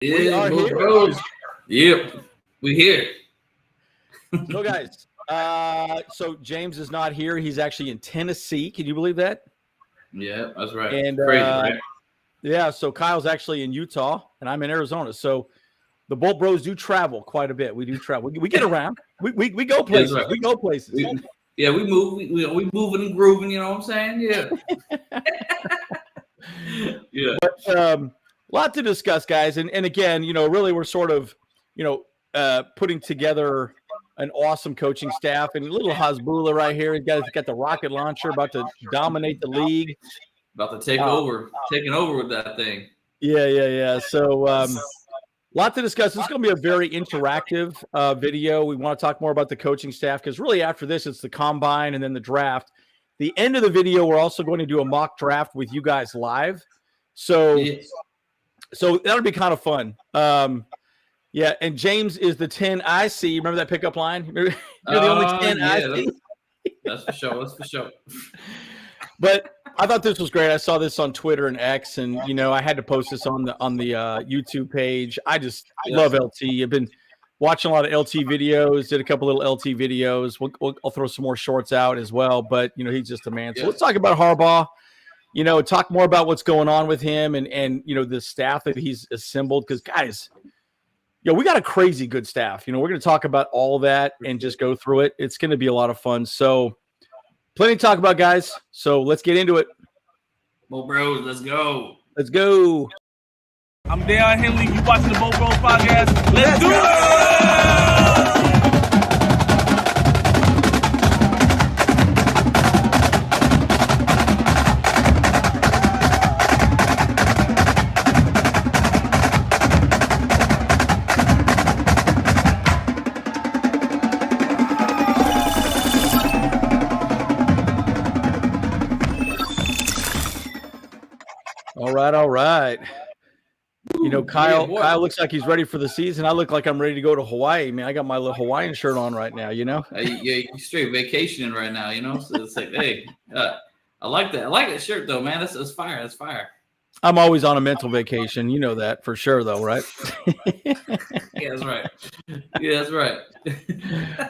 We are here. Bros. Yep, we here. So, guys, so James is not here. He's actually in Tennessee. Can you believe that? Yeah, that's right. And crazy, right? Yeah, so Kyle's actually in Utah, and I'm in Arizona. So the Bolt Bros do travel quite a bit. We do travel. We get around. We go places. Right. We go places. We move. We moving and grooving. You know what I'm saying? Yeah. Yeah. But, a lot to discuss, guys. And again, really we're sort of, putting together an awesome coaching staff. And little Hasbulla right here. He's got the rocket launcher, about to dominate the league. About to taking over with that thing. Yeah. So a lot to discuss. This is going to be a very interactive video. We want to talk more about the coaching staff because really after this, it's the combine and then the draft. The end of the video, we're also going to do a mock draft with you guys live. So that'll be kind of fun. Yeah, and James is the 10 I see. Remember that pickup line? You're the only 10 I see. That's for sure. But I thought this was great. I saw this on Twitter and X, and I had to post this on the YouTube page. I just love LT. I've been watching a lot of LT videos. Did a couple little LT videos. I'll throw some more shorts out as well. But he's just a man. So let's talk about Harbaugh. Talk more about what's going on with him and the staff that he's assembled. Because guys, we got a crazy good staff. We're going to talk about all that and just go through it. It's going to be a lot of fun. So plenty to talk about, guys. So let's get into it. Well, bros, let's go. Let's go. I'm Dale Henley. You watching the Bolt Bros podcast? Let's do it! All right. Kyle looks like he's ready for the season. I look like I'm ready to go to Hawaii, man. I got my little Hawaiian shirt on right now, Yeah, you're straight vacationing right now, So it's like, hey, I like that. I like that shirt though, man. That's fire. That's fire. I'm always on a mental vacation. You know that for sure, though, right? Yeah, that's right. Yeah, that's right.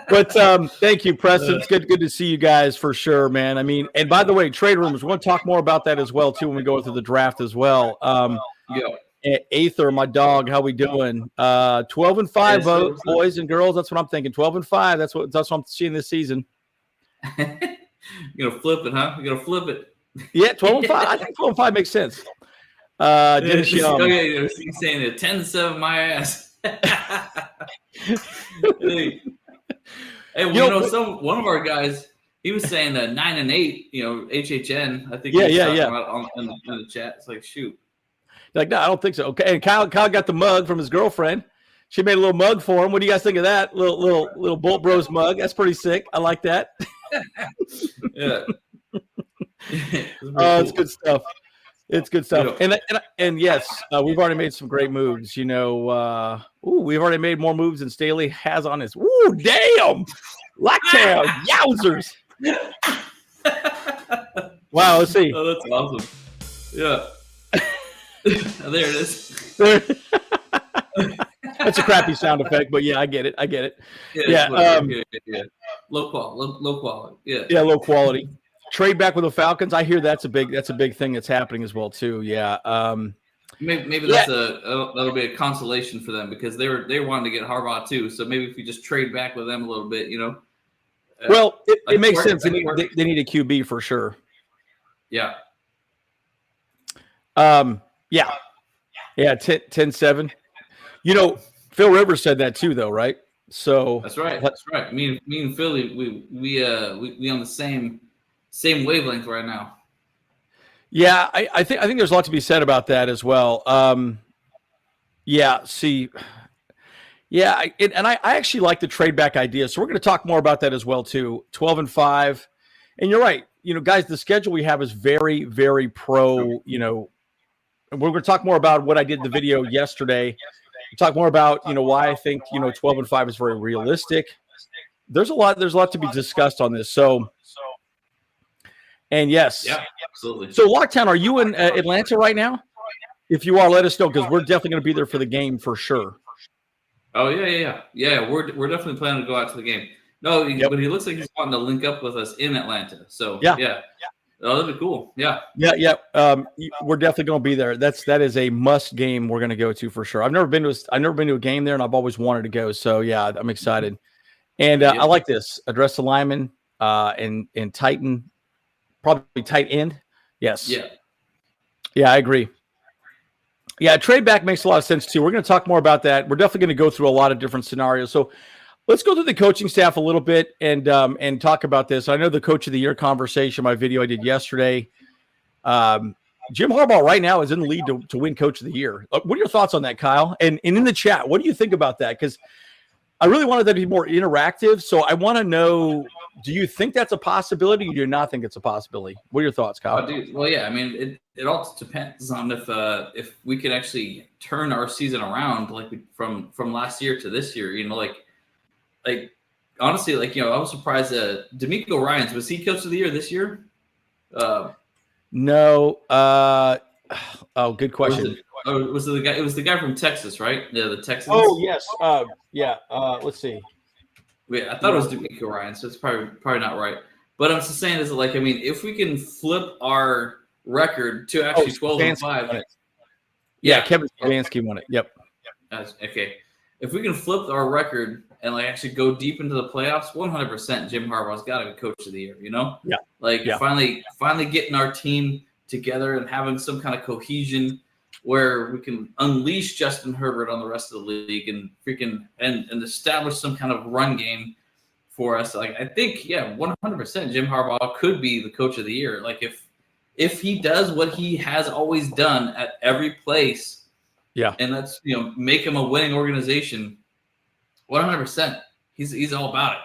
But thank you, Preston. It's good to see you guys for sure, man. I mean, and by the way, trade rumors. We're going to talk more about that as well too when we go through the draft as well. Aether, my dog, how we doing? 12-5, boys and girls. That's what I'm thinking. 12-5. That's what I'm seeing this season. You're gonna flip it, huh? You're gonna flip it. Yeah, 12-5. I think 12-5 makes sense. He's saying it 10-7 my ass. Hey, one of our guys, he was saying that 9-8, HHN. I think in the chat. It's like, shoot. Like, no, I don't think so. Okay, and Kyle got the mug from his girlfriend. She made a little mug for him. What do you guys think of that? Little Bolt Bros mug. That's pretty sick. I like that. Yeah. It's good stuff. It's good stuff. And yes, we've already made some great moves. We've already made more moves than Staley has on his. Ooh, damn! Lockdown, yowzers! Wow, let's see. Oh, that's awesome. Yeah. There it is. That's a crappy sound effect, but yeah, I get it. Yeah. Low quality. Yeah. Yeah, low quality. Trade back with the Falcons. I hear that's a big thing that's happening as well too. Yeah. Maybe that's that'll be a consolation for them because they wanted to get Harbaugh too. So maybe if you just trade back with them a little bit, Well, it makes sense. They need a QB for sure. Yeah. Yeah. 10-7. Phil Rivers said that too, though, right? So that's right. Me and Philly, we on the same wavelength right now. Yeah, I think there's a lot to be said about that as well. I actually like the trade back idea. So we're going to talk more about that as well too. 12-5, and you're right. Guys, the schedule we have is very, very pro. And we're going to talk more about what I did in the video yesterday. Talk more about why I think 12-5 is very realistic. There's a lot to be discussed on this. So, and yes, yeah, absolutely. So Lockdown, are you in Atlanta right now? If you are, let us know because we're definitely going to be there for the game for sure. Oh yeah. We're definitely planning to go out to the game. No, but he looks like he's wanting to link up with us in Atlanta. So yeah. Oh, that'd be cool. Yeah. We're definitely going to be there. That is a must game we're going to go to for sure. I've never been to a game there, and I've always wanted to go. So yeah, I'm excited. And I like this. Address the lineman and tighten, probably tight end. Yes. Yeah, I agree. Yeah, trade back makes a lot of sense too. We're going to talk more about that. We're definitely going to go through a lot of different scenarios. So let's go through the coaching staff a little bit and talk about this. I know the Coach of the Year conversation, my video I did yesterday. Jim Harbaugh right now is in the lead to win Coach of the Year. What are your thoughts on that, Kyle? And in the chat, what do you think about that? Because I really wanted that to be more interactive. So I want to know, do you think that's a possibility or do you not think it's a possibility? What are your thoughts, Kyle? Well, yeah, I mean, it all depends on if we can actually turn our season around, like from last year to this year. Like honestly, I was surprised that D'Amico Ryans, was he Coach of the Year this year? No. Good question. It was the guy from Texas, right? Yeah, the Texans. Oh yes. Let's see. Yeah, I thought it was D'Amico Ryans, so it's probably not right. But I'm just saying is if we can flip our record to actually 12-5. Yeah, Kevin Stefanski won it. Yep. Okay. If we can flip our record and actually go deep into the playoffs, 100% Jim Harbaugh's got to be Coach of the Year, Yeah. Finally getting our team together and having some kind of cohesion where we can unleash Justin Herbert on the rest of the league and and establish some kind of run game for us. I think 100% Jim Harbaugh could be the Coach of the Year. If he does what he has always done at every place, and that's make him a winning organization, 100%. He's all about it.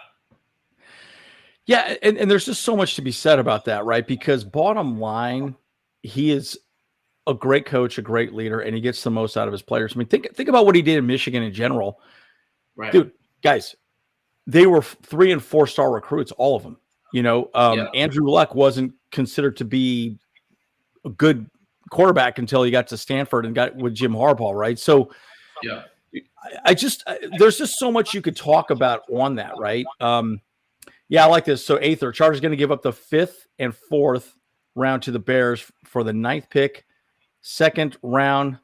Yeah, and there's just so much to be said about that, right? Because bottom line, he is a great coach, a great leader, and he gets the most out of his players. I mean, think about what he did in Michigan in general. Right. Dude, guys, they were 3- and 4-star recruits, all of them. Andrew Luck wasn't considered to be a good quarterback until he got to Stanford and got with Jim Harbaugh, right? So there's just so much you could talk about on that, right? I like this. So Aether, Chargers going to give up the 5th and 4th round to the Bears for the 9th pick, 2nd round,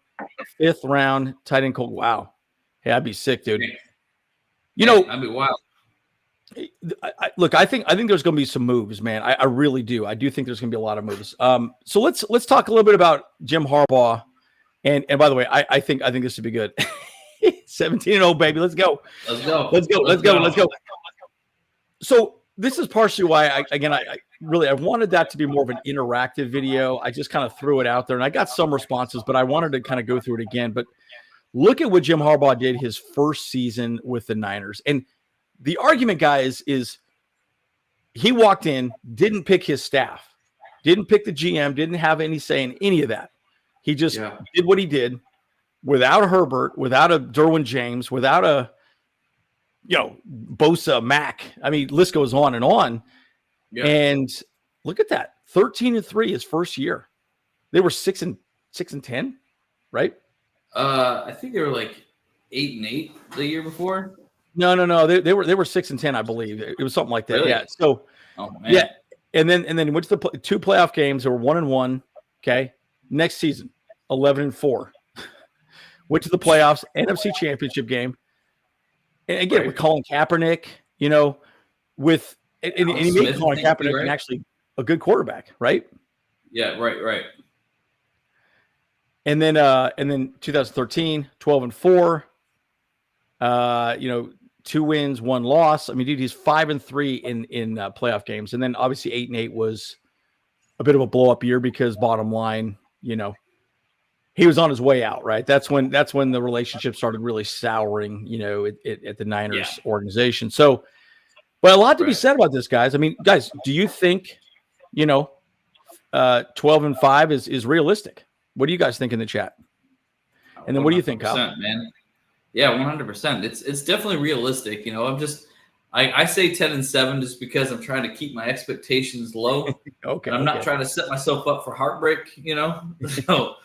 5th round, tight end Colt. Wow. Hey, I'd be sick, dude. I'd be wild. Look, I think there's going to be some moves, man. I really do. I do think there's going to be a lot of moves. So let's talk a little bit about Jim Harbaugh. And by the way, I think this would be good. 17-0, baby. Let's go. Let's go. So this is partially why I wanted that to be more of an interactive video. I just kind of threw it out there and I got some responses, but I wanted to kind of go through it again. But look at what Jim Harbaugh did his first season with the Niners. And the argument, guys, is he walked in, didn't pick his staff, didn't pick the GM, didn't have any say in any of that. He just did what he did without a Herbert, without a Derwin James, without a Bosa, Mack. I mean, list goes on and on. Yeah. And look at that. 13-3 his first year. They were 6-10, right? I think they were 8-8 the year before. No. They were 6-10, I believe. It was something like that. Really? Yeah. So And then went to the 2 playoff games. They were 1-1. Okay. Next season, 11-4. Went to the playoffs, NFC Championship game. And again, with Colin Kaepernick, and he made Colin Kaepernick actually a good quarterback, right? Yeah, right. And then 2013, 12-4. 2 wins, 1 loss. I mean, dude, he's 5-3 in playoff games, and then obviously 8-8 was a bit of a blow up year because bottom line, he was on his way out, right? That's when the relationship started really souring, at the Niners organization. So, but a lot to be said about this, guys. I mean, guys, do you think, 12-5 is realistic? What do you guys think in the chat? And then what do you think, Kyle? Man. Yeah, 100%. It's definitely realistic. I say 10-7 just because I'm trying to keep my expectations low. Okay. I'm not trying to set myself up for heartbreak, So,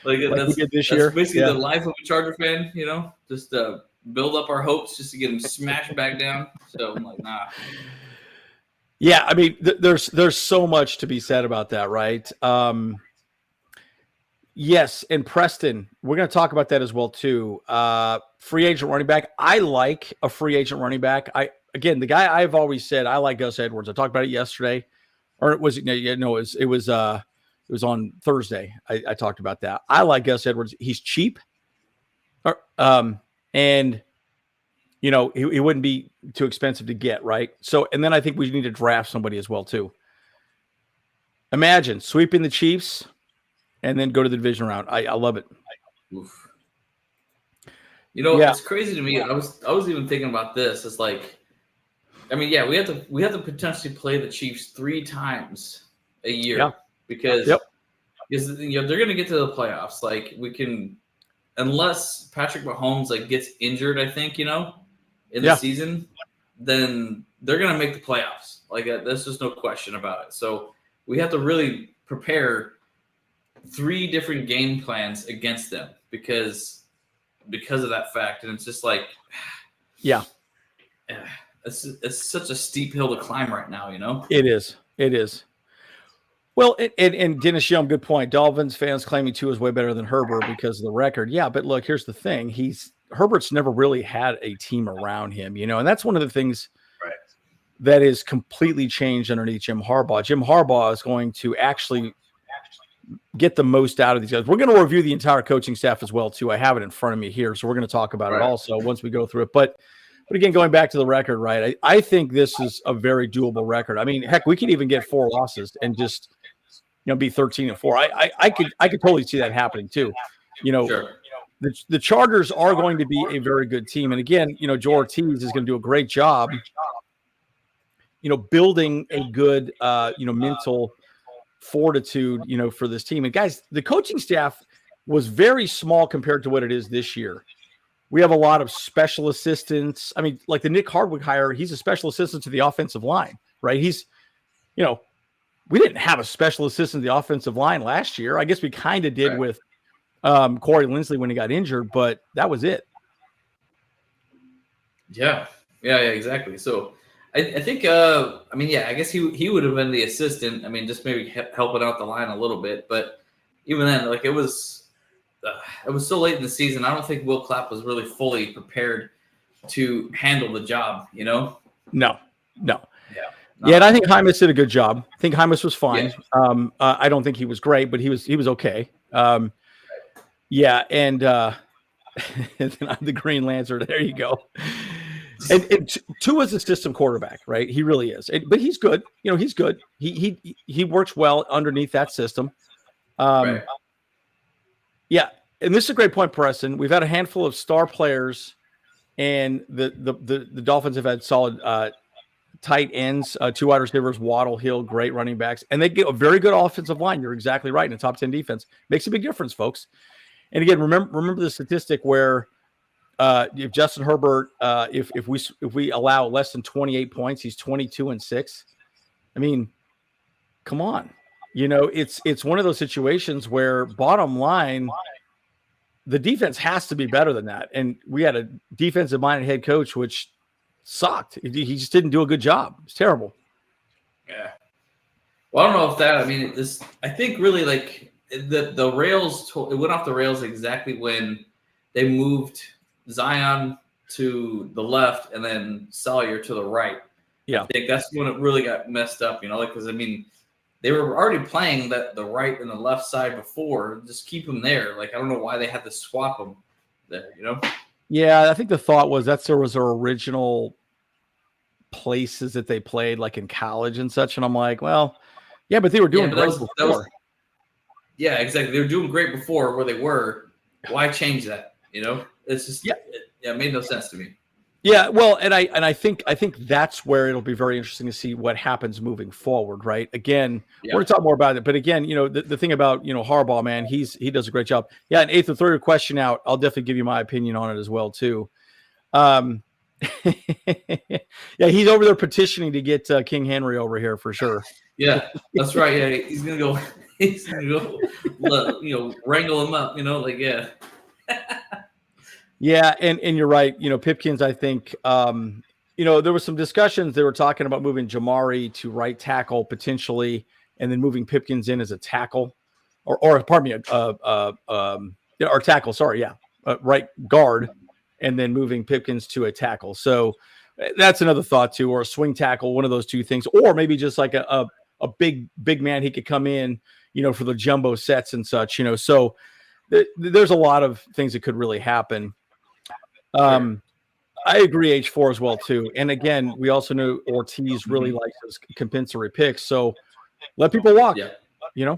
Like we that's did this year. basically the life of a Charger fan, just build up our hopes just to get them smashed back down. So I'm like, nah. Yeah, I mean, there's so much to be said about that, right? Yes, and Preston, we're going to talk about that as well too. Free agent running back. I like a free agent running back. The guy I've always said I like Gus Edwards. I talked about it yesterday, or it was it was on Thursday. I talked about that. I like Gus Edwards. He's cheap, and he wouldn't be too expensive to get, right? So, and then I think we need to draft somebody as well too. Imagine sweeping the Chiefs and then go to the division round. I love it. Oof. It's crazy to me. I was even thinking about this. It's like, I mean, yeah, we have to potentially play the Chiefs 3 times a year because they're going to get to the playoffs. Like we can, unless Patrick Mahomes gets injured, I think in the season, then they're going to make the playoffs. Like there's just no question about it. So we have to really prepare 3 different game plans against them because of that fact. And it's just like, it's such a steep hill to climb right now, It is. Well, and Dennis Young, good point. Dolphins fans claiming Tua is way better than Herbert because of the record. Yeah, but look, here's the thing. Herbert's never really had a team around him, and that's one of the things that is completely changed underneath Jim Harbaugh. Jim Harbaugh is going to actually get the most out of these guys. We're going to review the entire coaching staff as well, too. I have it in front of me here, so we're going to talk about it also once we go through it. But again, going back to the record, right, I think this is a very doable record. I mean, heck, we could even get 4 losses and just be 13-4. I could totally see that happening, too. Sure. The Chargers are going to be a very good team. And again, Joe Ortiz is going to do a great job, building a good, mental fortitude, for this team. And guys, the coaching staff was very small compared to what it is this year. We have a lot of special assistants. I mean, like the Nick Hardwick hire, he's a special assistant to the offensive line, right? He's, we didn't have a special assistant to the offensive line last year. I guess we kind of did with Corey Linsley when he got injured, but that was it. Yeah, exactly. So I think, I guess he would have been the assistant. I mean, just maybe helping out the line a little bit. But even then, it was so late in the season. I don't think Will Clapp was really fully prepared to handle the job, No. Yeah, and I think Hymus did a good job. I think Hymus was fine. Yeah. I don't think he was great, but he was okay. And and then I'm the Green Lantern. There you go. And Tua's a system quarterback, right? He really is. But he's good. He's good. He works well underneath that system. Yeah, and this is a great point, Preston. We've had a handful of star players, and the Dolphins have had solid tight ends, 2 wide receivers, Waddle, Hill, great running backs, and they get a very good offensive line. You're exactly right. In a top 10 defense makes a big difference, folks. And again, remember the statistic where if Justin Herbert, if we allow less than 28 points, he's 22-6. I mean, come on, it's one of those situations where bottom line, the defense has to be better than that. And we had a defensive-minded head coach, which sucked. He just didn't do a good job. It's terrible. Yeah. Well, I don't know if that. I mean, I think really the rails. It went off the rails exactly when they moved Zion to the left and then Salyer to the right. Yeah, I think that's when it really got messed up. Because I mean, they were already playing the right and the left side before. Just keep them there. I don't know why they had to swap them there. Yeah, I think the thought was there was their original places that they played, in college and such. And I'm like, well, yeah, but they were doing great before. Yeah, exactly. They were doing great before where they were. Why change that? It's just it made no sense to me. Yeah, well, and I think that's where it'll be very interesting to see what happens moving forward, right? Again, we're going to talk more about it, but again, the thing about Harbaugh, man, he does a great job. Yeah, an 8th or 3rd question out, I'll definitely give you my opinion on it as well too. Yeah, he's over there petitioning to get King Henry over here for sure. Yeah, that's right. Yeah, he's gonna go. Wrangle him up. Yeah, and you're right. Pipkins, I think, there was some discussions. They were talking about moving Jamari to right tackle potentially, and then moving Pipkins in as a tackle, or pardon me, or tackle. Sorry, yeah, right guard, and then moving Pipkins to a tackle. So that's another thought too, or a swing tackle, one of those two things, or maybe just like a big man he could come in, for the jumbo sets and such. So there's a lot of things that could really happen. I agree, H4 as well too. And again, we also know Ortiz really likes his compensatory picks. So let people walk. Yeah. Yep.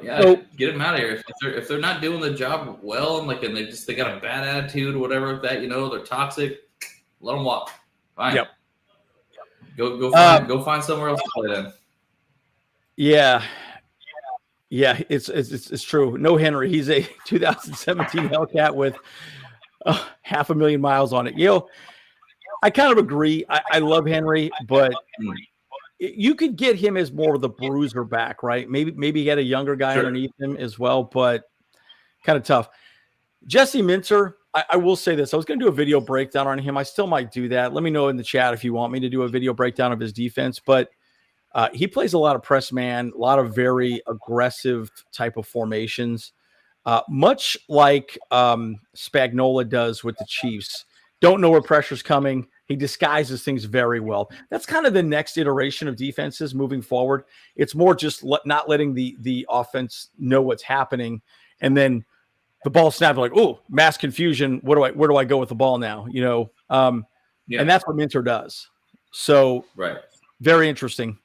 Yeah. So, get them out of here. If they're not doing the job well and they got a bad attitude or whatever like that, they're toxic, let them walk. Fine. Yep. Go find somewhere else to play then. Yeah. Yeah, it's true. No Henry. He's a 2017 Hellcat with 500,000 miles on it. I kind of agree. I love Henry, but you could get him as more of the bruiser back, right? Maybe get a younger guy underneath him as well, but kind of tough. Jesse Minter, I will say this. I was going to do a video breakdown on him. I still might do that. Let me know in the chat if you want me to do a video breakdown of his defense, but he plays a lot of press man, a lot of very aggressive type of formations, much like Spagnuolo does with the Chiefs. Don't know where pressure's coming. He disguises things very well. That's kind of the next iteration of defenses moving forward. It's more just not letting the offense know what's happening, and then the ball snaps like, oh, mass confusion. Where do I go with the ball now? And that's what Minter does. So very interesting.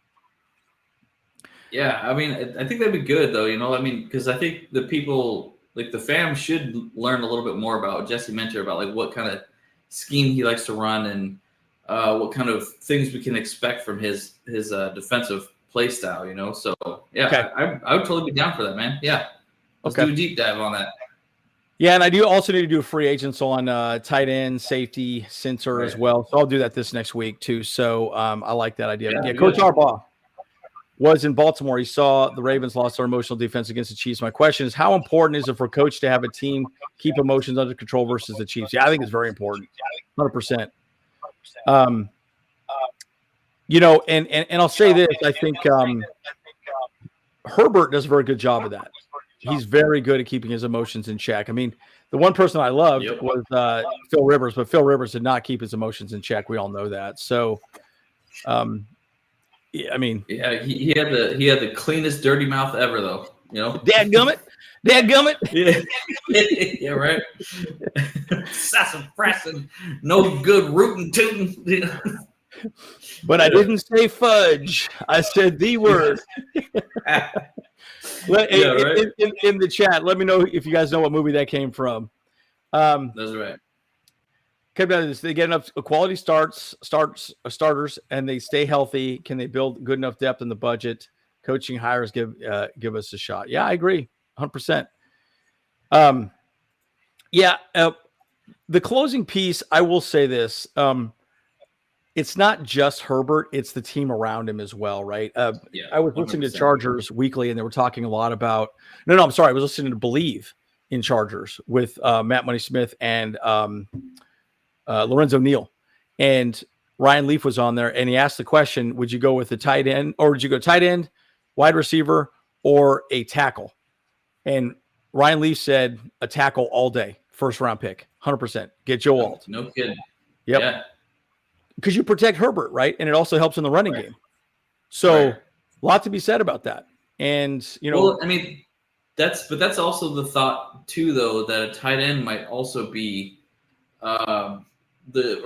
Yeah, I think that'd be good though, because I think the people, the fam, should learn a little bit more about Jesse Minter, about what kind of scheme he likes to run and what kind of things we can expect from his defensive play style, So yeah, okay. I would totally be down for that, man. Yeah, let's do a deep dive on that. Yeah, and I do also need to do a free agents on tight end, safety, center as well. So I'll do that this next week too. So I like that idea. Yeah, Coach Harbaugh was in Baltimore. He saw the Ravens lost their emotional defense against the Chiefs. My question is, how important is it for a coach to have a team keep emotions under control versus the Chiefs? Yeah, I think it's very important. 100%. And I'll say this. I think Herbert does a very good job of that. He's very good at keeping his emotions in check. The one person I loved was Phil Rivers, but Phil Rivers did not keep his emotions in check. We all know that. So, he had the cleanest dirty mouth ever, though. Dadgummit. Yeah, right. Sassafrassin, no good rootin' tootin'. But I didn't say fudge. I said the word. In the chat, let me know if you guys know what movie that came from. That's right. Come down to this. They get enough quality starters, and they stay healthy. Can they build good enough depth in the budget? Coaching hires give us a shot. Yeah, I agree, 100%. The closing piece, I will say this. It's not just Herbert; it's the team around him as well, right? I was listening to Chargers Weekly, and they were talking a lot about. No, I'm sorry. I was listening to Believe in Chargers with Matt Money Smith and Lorenzo Neal, and Ryan Leaf was on there, and he asked the question: would you go with the tight end, or would you go tight end, wide receiver, or a tackle? And Ryan Leaf said a tackle all day, first round pick, 100%. Get Joe Alt. No kidding. Yep. Yeah. Because you protect Herbert, right? And it also helps in the running game. So, a lot to be said about that. And that's also the thought too, though, that a tight end might also be a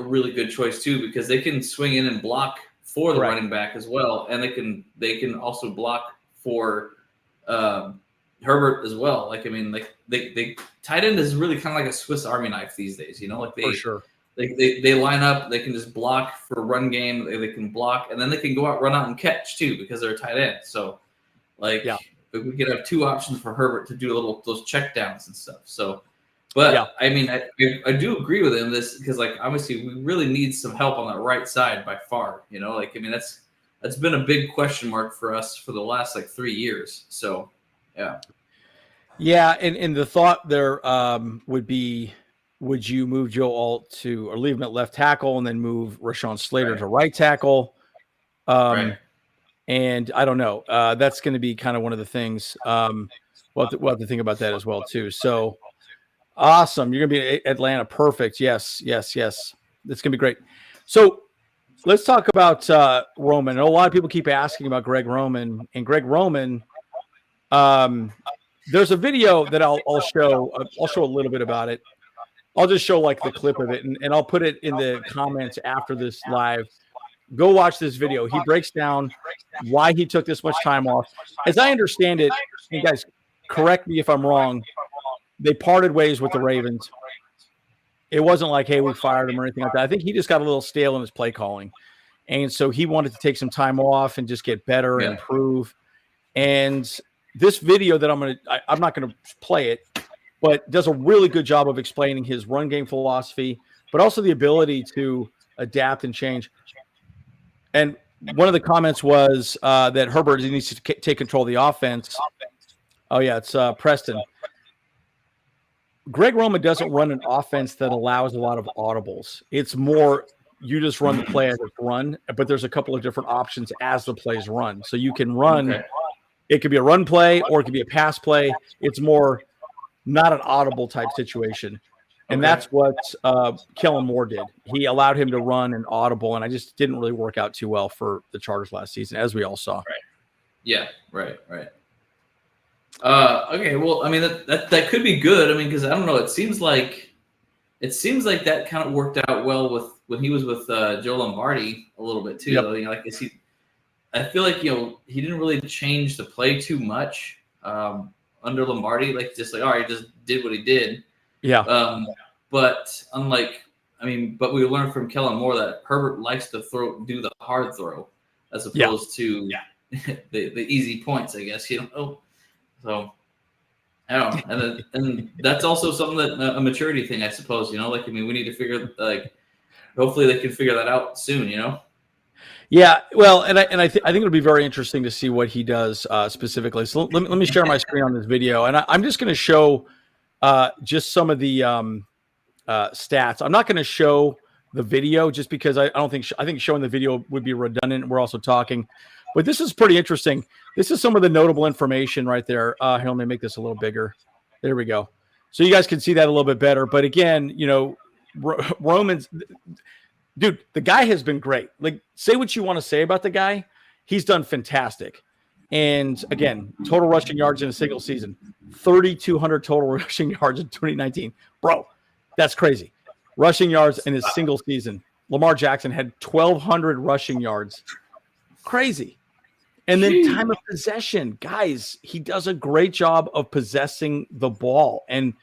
really good choice too, because they can swing in and block for the running back as well, and they can also block for Herbert as well. They tight end is really kind of like a Swiss Army knife these days. For sure. They line up. They can just block for run game. They can block, and then they can run out and catch too because they're a tight end. So, we could have two options for Herbert to do those check downs and stuff. So, but I do agree with him because obviously we really need some help on that right side by far. That's that's been a big question mark for us for the last like 3 years. So, yeah. Yeah, and the thought there would be, would you move Joe Alt or leave him at left tackle and then move Rashawn Slater to right tackle? Right. And I don't know. That's going to be kind of one of the things. We'll have to think about that as well too. So awesome. You're going to be at Atlanta. Perfect. Yes. That's going to be great. So let's talk about Roman. A lot of people keep asking about Greg Roman, and Greg Roman. There's a video that I'll show. I'll show a little bit about it. I'll just show like the clip of it, and I'll put it in the comments after this live. Go watch this video. He breaks down why he took this much time off. As I understand it, you guys correct me if I'm wrong, they parted ways with the Ravens. It wasn't like, hey, we fired him or anything like that. I think he just got a little stale in his play calling. And so he wanted to take some time off and just get better and improve. And this video that I'm not going to play it, but does a really good job of explaining his run game philosophy, but also the ability to adapt and change. And one of the comments was that Herbert needs to take control of the offense. Oh, yeah, it's Preston. Greg Roman doesn't run an offense that allows a lot of audibles. It's more you just run the play as it's run, but there's a couple of different options as the plays run. So you can run. Okay. It could be a run play or it could be a pass play. It's more not an audible type situation. And that's what Kellen Moore did. He allowed him to run an audible, and I just didn't really work out too well for the Chargers last season, as we all saw. Right. Yeah, right. Okay, well, I mean, that could be good. I mean, because I don't know, it seems like that kind of worked out well with when he was with Joe Lombardi a little bit too. Yep. I feel like he didn't really change the play too much under Lombardi. Like just like, all right, he just did what he did. Yeah. But but we learned from Kellen Moore that Herbert likes to do the hard throw as opposed to the easy points, I guess. So I don't know. And that's also something that a maturity thing, I suppose. We need to figure hopefully they can figure that out soon. Yeah, well, and I think it'll be very interesting to see what he does specifically. So let me share my screen on this video, and I'm just going to show just some of the stats. I'm not going to show the video just because I think showing the video would be redundant. We're also talking, but this is pretty interesting. This is some of the notable information right there. Here, let me make this a little bigger. There we go. So you guys can see that a little bit better. But again, Roman's. Dude, the guy has been great. Like, say what you want to say about the guy. He's done fantastic. And again, total rushing yards in a single season, 3,200 total rushing yards in 2019. Bro, that's crazy. Rushing yards in his single season. Lamar Jackson had 1,200 rushing yards. Crazy. And then time of possession. Guys, he does a great job of possessing the ball. And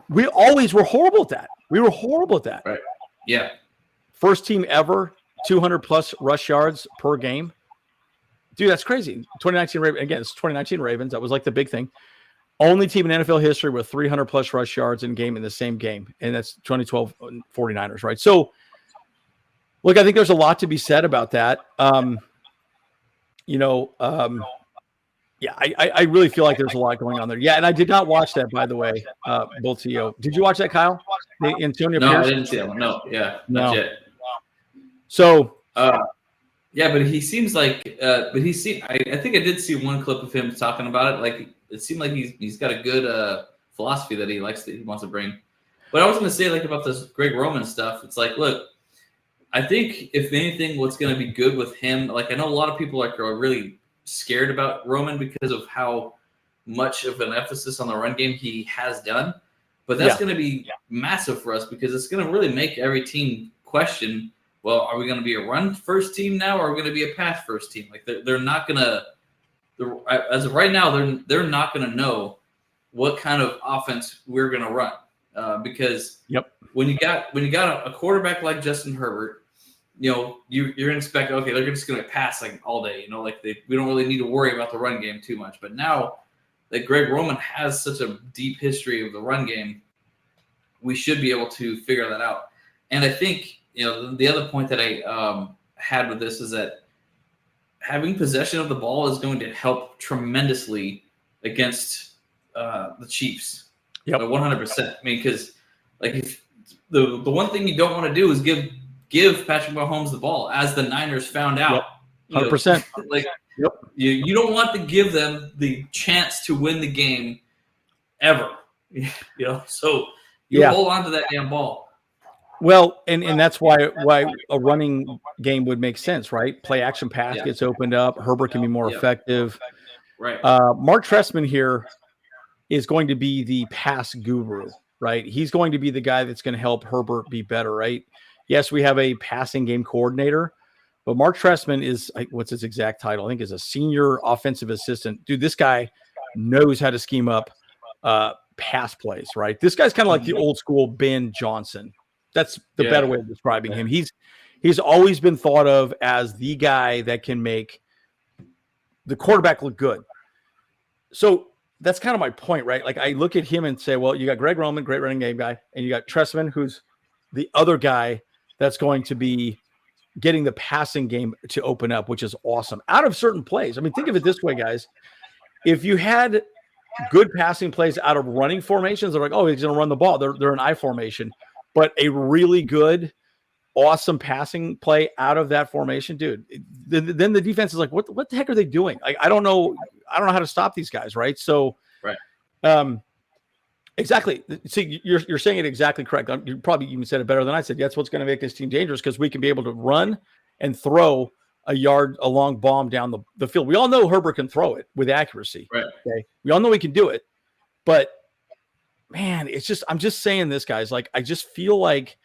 we always were horrible at that. Right. Yeah. First team ever, 200-plus rush yards per game. Dude, that's crazy. 2019 Ravens, again, it's 2019 Ravens. That was like the big thing. Only team in NFL history with 300-plus rush yards in the same game, and that's 2012 49ers, right? So, look, I think there's a lot to be said about that. I really feel like there's a lot going on there. Yeah, and I did not watch that, by the way, Boltillo. Did you watch that, Kyle? The Antonio Pierce? I didn't see that one. No, not yet. So, but he seems like, I think I did see one clip of him talking about it. Like, it seemed like he's got a good philosophy that he wants to bring. But I was going to say, like, about this Greg Roman stuff, it's like, look, I think if anything, what's going to be good with him, like, I know a lot of people are really scared about Roman because of how much of an emphasis on the run game he has done. But that's going to be massive for us because it's going to really make every team question, well, are we going to be a run first team now, or are we going to be a pass first team? Like they're not going to, as of right now, they're not going to know what kind of offense we're going to run because when you got a quarterback like Justin Herbert, you're going to expect, okay, they're just going to pass like all day, we don't really need to worry about the run game too much. But now that Greg Roman has such a deep history of the run game, we should be able to figure that out. And I think, the other point that I had with this is that having possession of the ball is going to help tremendously against the Chiefs. Yep. 100%. I mean, because like if the one thing you don't want to do is give Patrick Mahomes the ball, as the Niners found out. Yep. 100%. Like you don't want to give them the chance to win the game ever. So you hold on to that damn ball. Well, and that's why a running game would make sense, right? Play action pass gets opened up. Herbert can be more effective. Right. Mark Trestman here is going to be the pass guru, right? He's going to be the guy that's going to help Herbert be better, right? Yes, we have a passing game coordinator, but Mark Trestman is, what's his exact title? I think is a senior offensive assistant. Dude, this guy knows how to scheme up pass plays, right? This guy's kind of like the old school Ben Johnson. That's the better way of describing him. He's always been thought of as the guy that can make the quarterback look good. So that's kind of my point, right? Like I look at him and say, well, you got Greg Roman, great running game guy, and you got Trestman, who's the other guy that's going to be getting the passing game to open up, which is awesome. Out of certain plays. I mean, think of it this way, guys. If you had good passing plays out of running formations, they're like, oh, he's going to run the ball. They're an I formation. But a really good, awesome passing play out of that formation, dude, then the defense is like, what the heck are they doing? Like, I don't know how to stop these guys, right? So, exactly. See, you're saying it exactly correct. You probably even said it better than I said. That's what's going to make this team dangerous, because we can be able to run and throw a long bomb down the field. We all know Herbert can throw it with accuracy. Right. Okay. We all know he can do it, but man, I'm just saying this, guys. Like, I just feel like,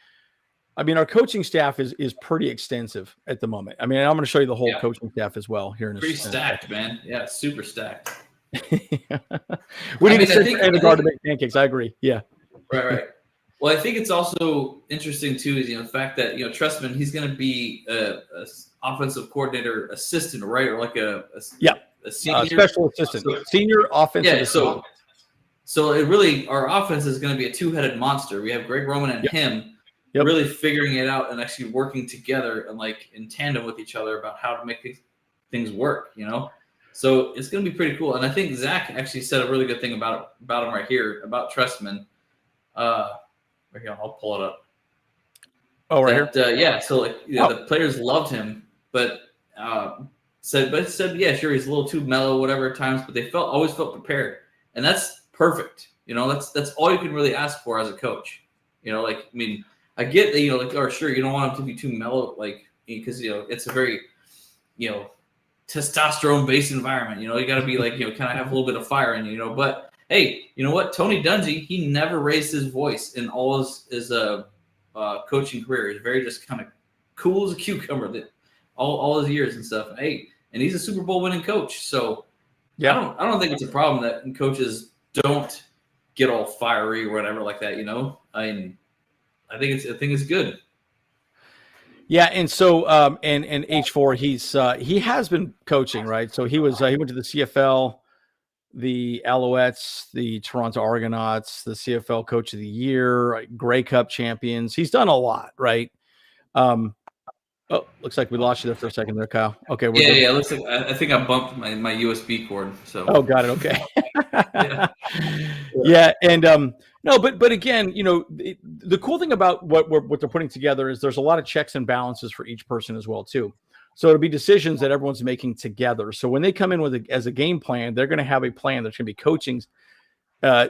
I mean, our coaching staff is pretty extensive at the moment. I mean, I'm going to show you the whole coaching staff as well here in a pretty stacked, man. Yeah, super stacked. We need to sit in the guard to make pancakes. I agree. Yeah. Right. Well, I think it's also interesting too is the fact that Trestman, he's going to be a offensive coordinator assistant, right, or like a senior special assistant, senior offensive assistant. So it really, our offense is going to be a two-headed monster. We have Greg Roman and him really figuring it out and actually working together and like in tandem with each other about how to make things work, So it's going to be pretty cool. And I think Zach actually said a really good thing about him right here, about Trestman. Right here, I'll pull it up. Oh, right here? So the players loved him, but said, yeah, sure, he's a little too mellow, whatever at times, but they always felt prepared. And that's perfect. That's all you can really ask for as a coach. I get that, sure, you don't want him to be too mellow, because, it's a very, testosterone-based environment. You got to be kind of have a little bit of fire in you, but hey, you know what? Tony Dungy, he never raised his voice in all his coaching career. He's very just kind of cool as a cucumber all his years and stuff. Hey, and he's a Super Bowl winning coach. So I don't think it's a problem that coaches don't get all fiery or whatever like that. I think it's good. Yeah, and so and H4, he has been coaching, right? So he went to the CFL, the Alouettes, the Toronto Argonauts, the CFL Coach of the Year, Grey Cup champions. He's done a lot, right? Looks like we lost you there for a second there, Kyle. Okay. Yeah. Looks like I think I bumped my USB cord. So. Oh, got it. Okay. Yeah. And no, but again, the cool thing about what they're putting together is there's a lot of checks and balances for each person as well too. So it'll be decisions that everyone's making together. So when they come in as a game plan, they're going to have a plan. There's going to be coaching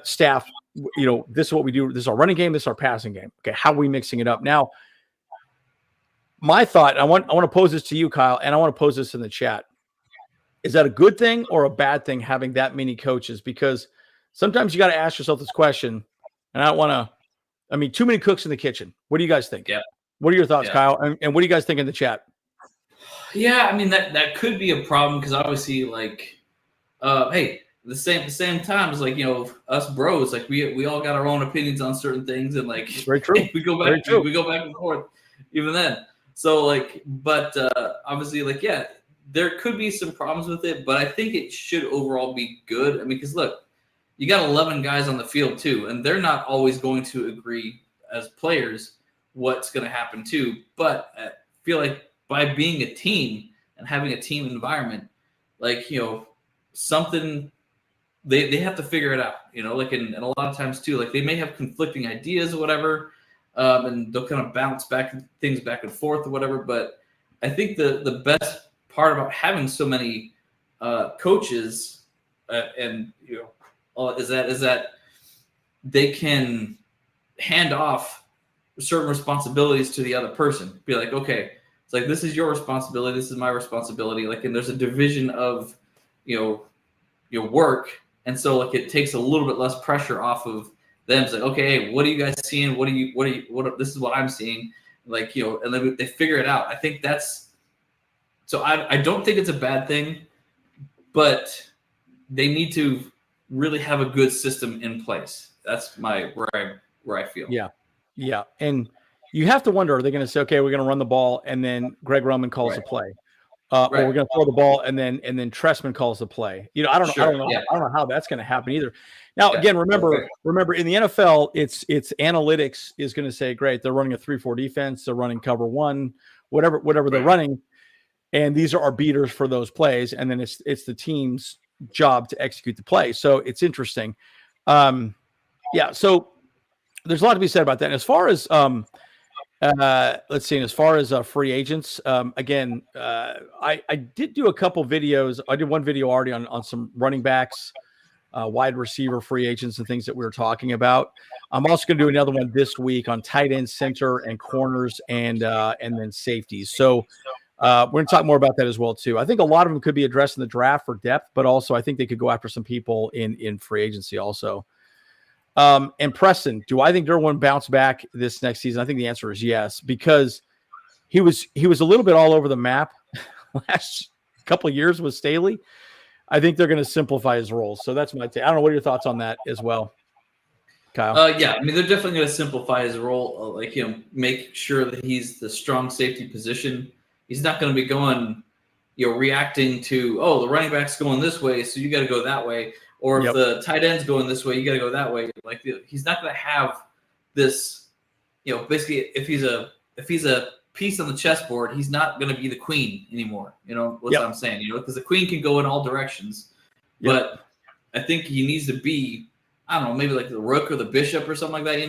staff. This is what we do. This is our running game. This is our passing game. Okay. How are we mixing it up now? My thought, I want to pose this to you, Kyle, and I want to pose this in the chat. Is that a good thing or a bad thing having that many coaches? Because sometimes you got to ask yourself this question, and I don't want to, too many cooks in the kitchen. What do you guys think? Yeah. What are your thoughts, Kyle? And what do you guys think in the chat? Yeah, that could be a problem because obviously, hey, the same time as us bros, we all got our own opinions on certain things, and very true. we go back and forth even then. So obviously there could be some problems with it, but I think it should overall be good. Because look, you got 11 guys on the field too, and they're not always going to agree as players what's going to happen too. But I feel like by being a team, and having a team environment, like, something they have to figure it out, like, and a lot of times too, like they may have conflicting ideas or whatever, and they'll kind of bounce things back and forth or whatever. But I think the best part about having so many coaches and is that they can hand off certain responsibilities to the other person. Be like, okay, it's like, this is your responsibility, this is my responsibility. Like, and there's a division of, your work. And so like it takes a little bit less pressure off of them. It's like, okay, what are you guys seeing? What this is what I'm seeing. Like, and then they figure it out. I think so I don't think it's a bad thing, but they need to really have a good system in place. That's where I feel. Yeah. Yeah. And you have to wonder, are they going to say, okay, we're going to run the ball, and then Greg Roman calls a play, or we're going to throw the ball, and then Trestman calls the play. I don't know. I don't know how that's going to happen either. Now, again, remember in the NFL, it's analytics is going to say, great, they're running a 3-4 defense, they're running cover one, whatever they're running, and these are our beaters for those plays, and then it's the team's job to execute the play. So it's interesting. So there's a lot to be said about that. And as far as let's see, as far as free agents, again, I did do a couple videos. I did one video already on some running backs, wide receiver free agents, and things that we were talking about. I'm also going to do another one this week on tight end, center, and corners, and then safeties. So we're going to talk more about that as well too. I think a lot of them could be addressed in the draft for depth, but also I think they could go after some people in free agency also. And Preston, do I think Derwin bounce back this next season? I think the answer is yes, because he was a little bit all over the map last couple of years with Staley. I think they're going to simplify his roles. So that's my take. I don't know. What are your thoughts on that as well, Kyle? Yeah, I mean, they're definitely going to simplify his role. Make sure that he's the strong safety position. He's not going to be going, reacting to, the running back's going this way, so you got to go that way. Or if the tight end's going this way, you got to go that way. Like, he's not going to have this, basically, if he's a piece on the chessboard, he's not going to be the queen anymore. What I'm saying, because the queen can go in all directions. But I think he needs to be, I don't know, maybe like the rook or the bishop or something like that,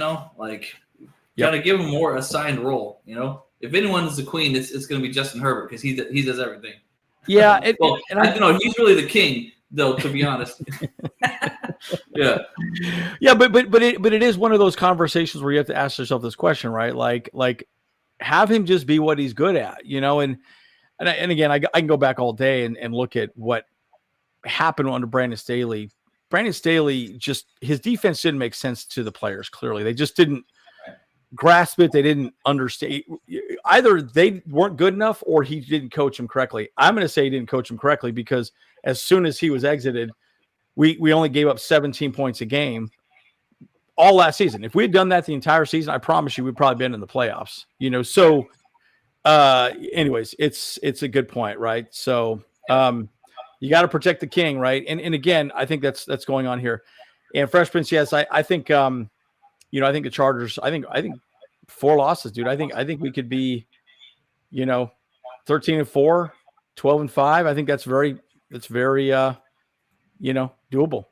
got to give him more assigned role, If anyone is the queen, it's going to be Justin Herbert, because he does everything. Yeah. He's really the king, though, to be honest. Yeah, but it is one of those conversations where you have to ask yourself this question, right? Like have him just be what he's good at, and again, I can go back all day and look at what happened under Brandon Staley. Brandon Staley, just his defense didn't make sense to the players. Clearly, they just didn't grasp it. They didn't understand. Either they weren't good enough, or he didn't coach them correctly. I'm going to say he didn't coach them correctly, because as soon as he was exited, we only gave up 17 points a game all last season. If we had done that the entire season, I promise you we'd probably been in the playoffs. So anyways, it's a good point, right? So you got to protect the king, right? And again, I think that's going on here. And Fresh Prince, yes, I think I think the Chargers, I think 4 losses, dude. I think we could be 13-4, 12-5. I think that's very doable,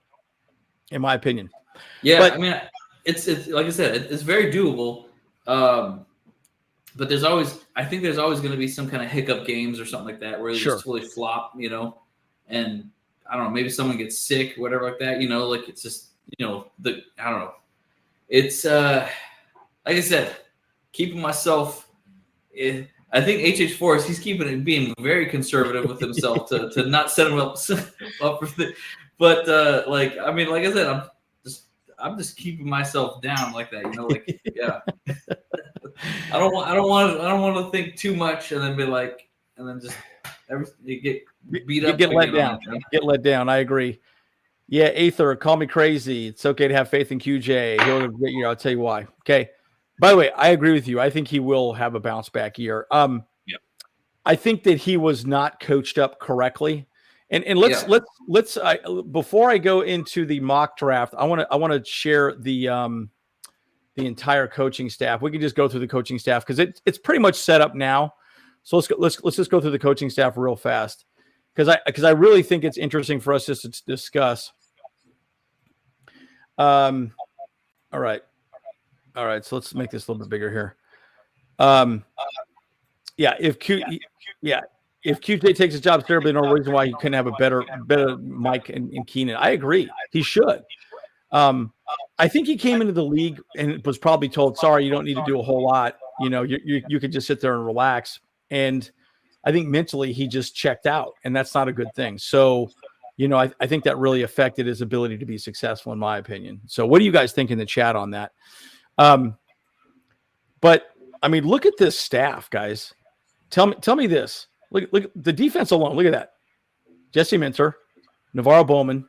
in my opinion. Yeah, but, I mean, it's like I said, it's very doable. But I think there's always going to be some kind of hiccup games or something like that where they just totally flop, and I don't know, maybe someone gets sick, whatever like that, like it's just, I don't know. It's like I said, keeping myself. I think HH4 he's being very conservative with himself to not set him up for the. But like I said, I'm just keeping myself down like that, I don't want to think too much and then be like, and then just you get beat up. Get let down. Get let down. I agree. Yeah, Aether, call me crazy. It's okay to have faith in QJ. He'll get you. I'll tell you why. Okay. By the way, I agree with you. I think he will have a bounce back year. I think that he was not coached up correctly. And let's before I go into the mock draft, I want to share the entire coaching staff. We can just go through the coaching staff because it's pretty much set up now So let's just go through the coaching staff real fast, because I really think it's interesting for us just to discuss. All right. So let's make this a little bit bigger here. If QJ takes his job terribly, no reason why he couldn't have a better Mike and Keenan. I agree. He should. I think he came into the league and was probably told, sorry, you don't need to do a whole lot. You could just sit there and relax. And I think mentally he just checked out, and that's not a good thing. So, I think that really affected his ability to be successful, in my opinion. So what do you guys think in the chat on that? But I mean, look at this staff, guys. Tell me this. Look the defense alone. Look at that. Jesse Minter, Navarro Bowman,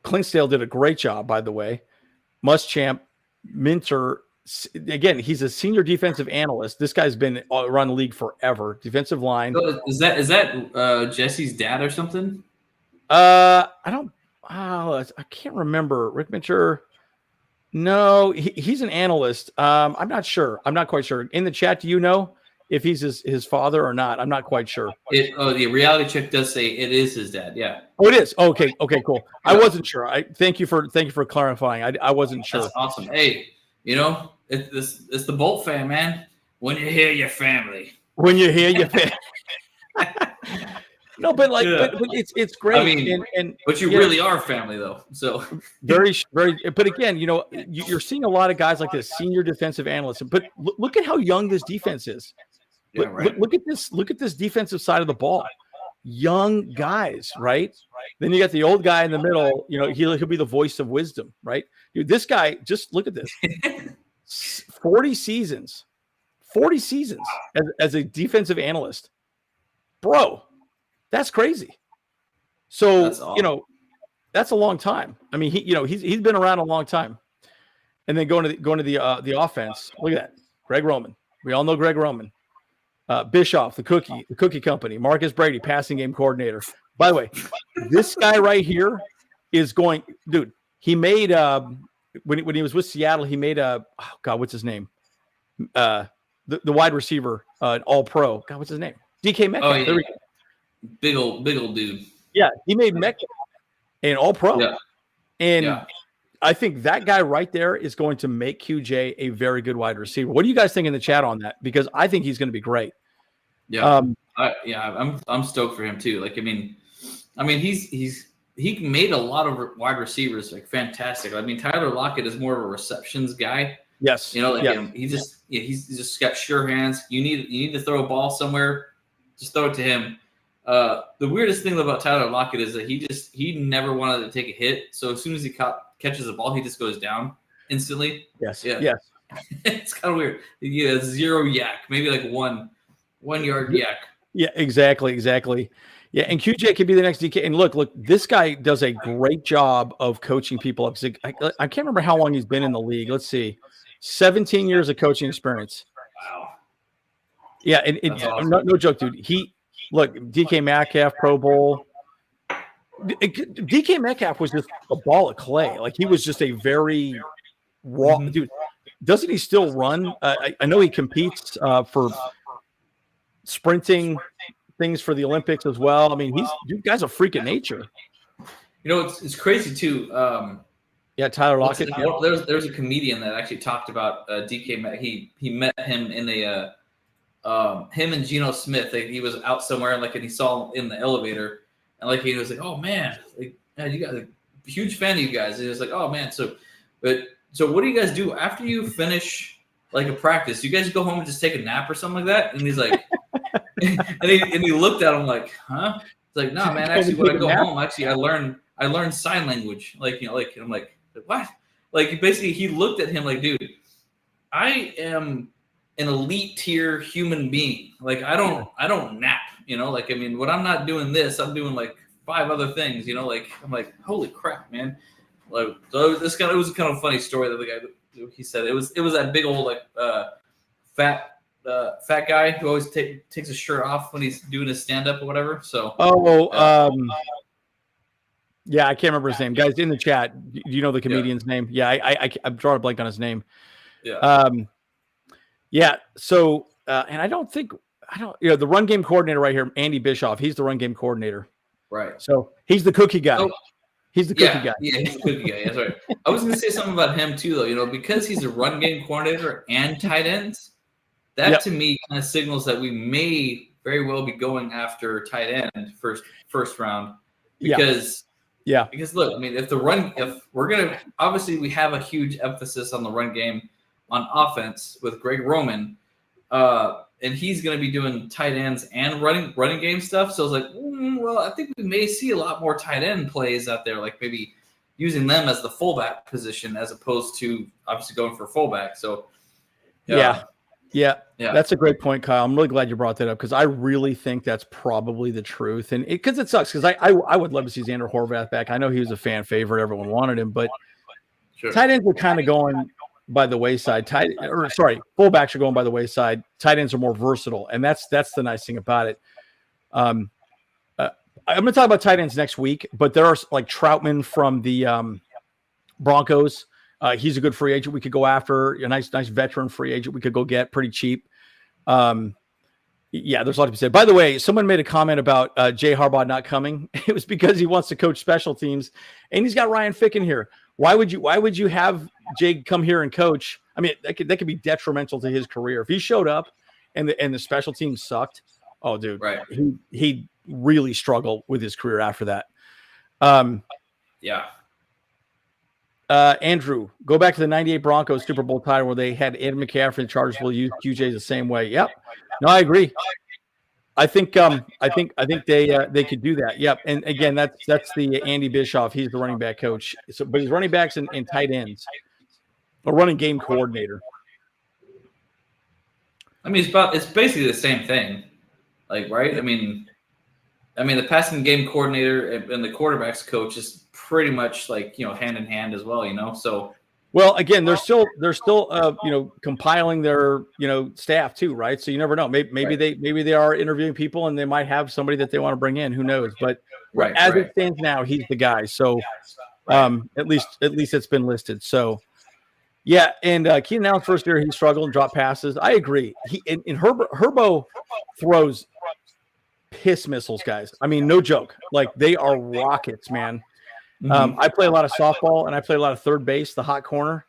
Clinksdale did a great job, by the way. Muschamp, Minter. Again, he's a senior defensive analyst. This guy's been around the league forever. Defensive line. So is that Jesse's dad or something? I can't remember. Rick Minter. No, he's an analyst. I'm not sure. I'm not quite sure. In the chat, do you know if he's his father or not? I'm not quite sure. The reality check does say it is his dad. Yeah. Oh, it is. Okay, cool. Yeah. I wasn't sure. Thank you for clarifying. I wasn't sure. That's awesome. Hey, it's the Bolt fan, man. When you hear your family. No, but it's great. I mean, but you really are family, though. So very. But again, you're seeing a lot of guys like this, senior defensive analysts. But look at how young this defense is. Yeah, right. Look at this. Look at this defensive side of the ball. Young guys, right? Then you got the old guy in the middle. He'll be the voice of wisdom, right? Dude, this guy. Just look at this. 40 seasons as a defensive analyst, bro. That's crazy. So, that's awesome. That's a long time. I mean, he's been around a long time. And then going to the offense. Look at that. Greg Roman. We all know Greg Roman. Bischoff, the cookie company. Marcus Brady, passing game coordinator. By the way, this guy right here is going, dude, he made when he was with Seattle, he made what's his name? The wide receiver, all pro. God, what's his name? DK Metcalf. Oh, yeah. There we go. Big old dude. Yeah, he made Metcalf an all pro. Yeah. And I think that guy right there is going to make QJ a very good wide receiver. What do you guys think in the chat on that? Because I think he's going to be great. Yeah. I'm stoked for him too. Like, I mean, he made a lot of wide receivers like fantastic. I mean, Tyler Lockett is more of a receptions guy. Yes. He's just got sure hands. You need to throw a ball somewhere, just throw it to him. The weirdest thing about Tyler Lockett is that he never wanted to take a hit. So as soon as he catches the ball, he just goes down instantly. Yes. Yeah. Yes. It's kind of weird. Yeah, 0 yak, maybe like 1 yard yak. Yeah, exactly. Yeah, and QJ could be the next DK. And look, this guy does a great job of coaching people up. I can't remember how long he's been in the league. Let's see, 17 years of coaching experience. Wow. Yeah, and awesome. No joke, dude. Look, DK Metcalf, Pro Bowl. DK Metcalf was just a ball of clay. Like, he was just a very raw dude. Doesn't he still run? I know he competes for sprinting things for the Olympics as well. I mean, dude, guy's a freak of nature. It's crazy too. Tyler Lockett. There's a comedian that actually talked about DK Metcalf. He met him in him and Geno Smith. He was out somewhere and he saw him in the elevator, and he was like, "Oh man, you guys, a huge fan of you guys." And he was like, "Oh man, so what do you guys do after you finish a practice? You guys go home and just take a nap or something like that?" And he's like, and he looked at him like, "Huh?" It's like, "No, man. Actually, when I go home, I learn sign language. And I'm like, what? Basically, he looked at him like, dude, I am an elite tier human being. I don't nap. When I'm not doing this, I'm doing 5 other things. I'm like, holy crap, man. So it was kind of a funny story that the guy, he said it was that big old fat guy who always takes his shirt off when he's doing his stand up or whatever. So yeah, I can't remember his name. Guys in the chat, do you know the comedian's name? Yeah, I'm drawing a blank on his name. Yeah. Yeah. So and I don't think the run game coordinator right here, Andy Bischoff, he's the run game coordinator. Right. So he's the cookie guy. He's the cookie guy. Yeah, he's the cookie guy. That's right. I was going to say something about him too, though. Because he's a run game coordinator and tight ends, that to me kind of signals that we may very well be going after tight end first round. Because look, I mean, if we're going to, obviously we have a huge emphasis on the run game on offense with Greg Roman, and he's going to be doing tight ends and running game stuff. So it's like, well, I think we may see a lot more tight end plays out there, like maybe using them as the fullback position as opposed to obviously going for fullback. So yeah, that's a great point, Kyle. I'm really glad you brought that up because I really think that's probably the truth. And because it sucks because I would love to see Xander Horvath back. I know he was a fan favorite. Everyone wanted him, but tight ends were kind of going by the wayside. Fullbacks are going by the wayside. Tight ends are more versatile, and that's the nice thing about it. I'm going to talk about tight ends next week, but there are like Troutman from the Broncos. He's a good free agent we could go after. A nice veteran free agent we could go get pretty cheap. There's a lot to be said. By the way, someone made a comment about Jay Harbaugh not coming. It was because he wants to coach special teams, and he's got Ryan Ficken here. Why would you have Jay come here and coach? I mean, that could be detrimental to his career if he showed up and the special team sucked. Oh, dude, right? He really struggled with his career after that. Andrew, go back to the '98 Broncos Super Bowl title where they had Ed McCaffrey. The Chargers will use QJ the same way. Yep. No, I agree. I think they could do that. Yep. And again, that's the Andy Bischoff. He's the running back coach. So, but he's running backs and tight ends, a running game coordinator. I mean, it's basically the same thing, like, right? I mean, the passing game coordinator and the quarterbacks coach is pretty much like, hand in hand as well, So, well, again, they're still compiling their, staff too, right? So you never know. Maybe they are interviewing people and they might have somebody that they want to bring in. Who knows? But as it stands now, he's the guy. So at least it's been listed. So yeah, and Keenan Allen's first year he struggled and dropped passes. I agree. Herbo throws piss missiles, guys. I mean, no joke. Like they are rockets, man. I play a lot of softball and I play a lot of third base, the hot corner.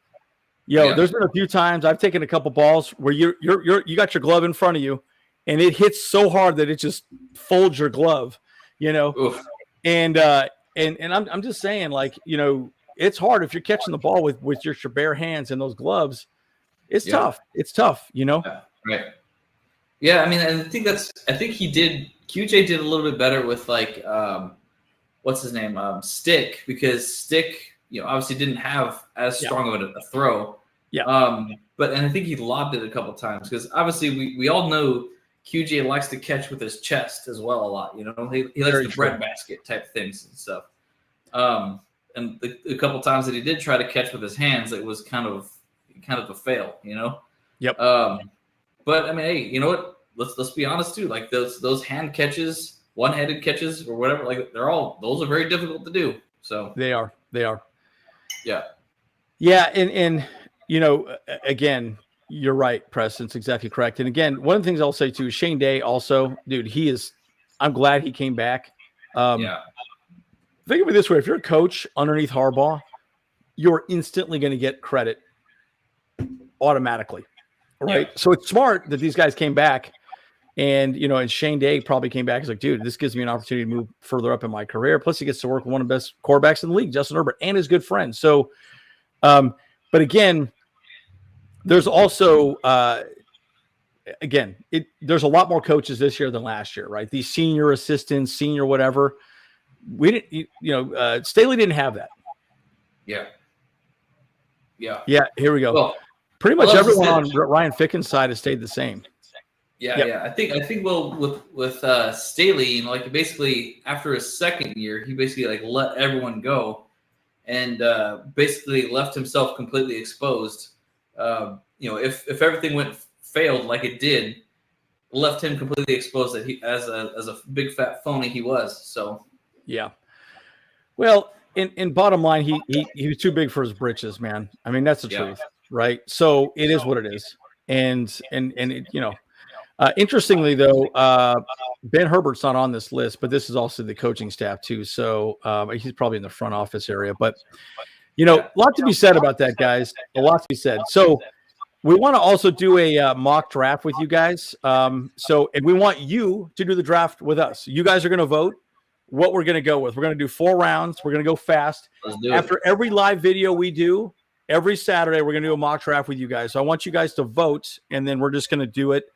There's been a few times I've taken a couple balls where you got your glove in front of you and it hits so hard that it just folds your glove, Oof. And I'm just saying, like, it's hard if you're catching the ball with your bare hands and those gloves. It's tough. It's tough, Yeah, right. Yeah, I mean, and QJ did a little bit better with like what's his name? Stick, because Stick, obviously didn't have as strong of a throw. Yeah. But I think he lobbed it a couple times because obviously we all know QJ likes to catch with his chest as well a lot. He likes the breadbasket type things and stuff. And a couple times that he did try to catch with his hands, it was kind of a fail. Yep. But I mean, hey, you know what? Let's be honest too. Like those hand catches, one-handed catches or whatever, like those are very difficult to do. So they are. Yeah. And again, you're right, Preston's exactly correct. And again, one of the things I'll say too is Shane Day also, dude, I'm glad he came back. Think of it this way. If you're a coach underneath Harbaugh, you're instantly going to get credit automatically. Right. Yeah. So it's smart that these guys came back. And, and Shane Day probably came back. He's like, dude, this gives me an opportunity to move further up in my career. Plus, he gets to work with one of the best quarterbacks in the league, Justin Herbert, and his good friend. So, but again, there's also, there's a lot more coaches this year than last year, right? These senior assistants, senior whatever. We didn't, Staley didn't have that. Yeah. Yeah, here we go. Well, pretty much everyone on Ryan Ficken's side has stayed the same. Yeah. I think with Staley, like basically after his second year, he basically like let everyone go, and basically left himself completely exposed. If everything failed like it did, left him completely exposed that he as a big fat phony he was. So yeah. Well, in bottom line, he was too big for his britches, man. I mean, that's the truth, right? So it is what it is, and it, Interestingly, though, Ben Herbert's not on this list, but this is also the coaching staff too. So he's probably in the front office area. But, a lot to be said about that, guys. A lot to be said. So we want to also do a mock draft with you guys. And we want you to do the draft with us. You guys are going to vote what we're going to go with. We're going to do 4 rounds. We're going to go fast. After every live video we do, every Saturday, we're going to do a mock draft with you guys. So I want you guys to vote, and then we're just going to do it.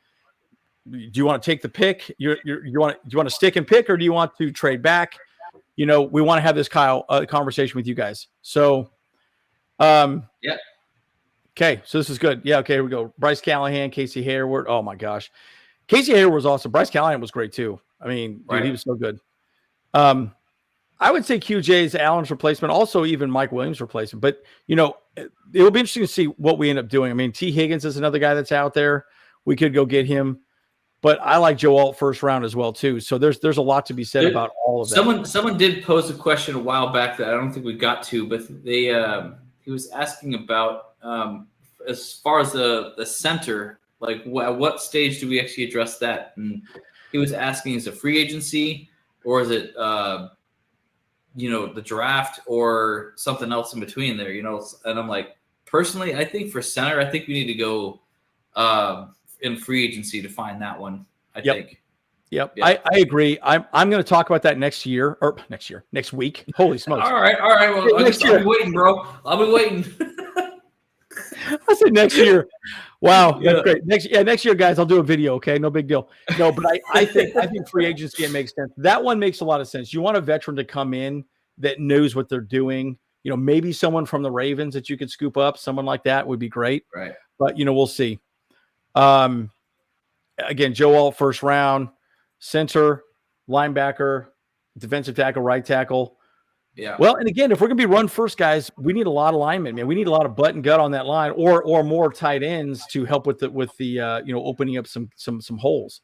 Do you want to take the pick? You want to stick and pick, or do you want to trade back? We want to have this conversation with you guys. So, yeah. Okay, so this is good. Yeah, okay, here we go. Bryce Callahan, Casey Hayward. Oh my gosh, Casey Hayward was awesome. Bryce Callahan was great too. I mean, dude, he was so good. I would say QJ's Allen's replacement, also even Mike Williams' replacement. But it will be interesting to see what we end up doing. I mean, T. Higgins is another guy that's out there. We could go get him. But I like Joe Alt first round as well too. So there's a lot to be said about all of that. Someone did pose a question a while back that I don't think we got to, but he was asking about as far as the center, like at what stage do we actually address that? And he was asking, is it free agency or is it the draft or something else in between there? And I'm like, personally, I think for center, I think we need to go in free agency to find that one. I think. Yep. I agree. I'm going to talk about that next week. Holy smokes. All right. Well, I'll be waiting, bro. I'll be waiting. I said next year. Wow. That's great. Next year, guys, I'll do a video. Okay. No big deal. No, but I think free agency, it makes sense. That one makes a lot of sense. You want a veteran to come in that knows what they're doing. Maybe someone from the Ravens that you could scoop up, someone like that would be great. Right. But, we'll see. Again, Joe Alt first round, center, linebacker, defensive tackle, right tackle. Yeah. Well, and again, if we're going to be run first, guys, we need a lot of linemen, man. We need a lot of butt and gut on that line, or more tight ends to help with the opening up some holes.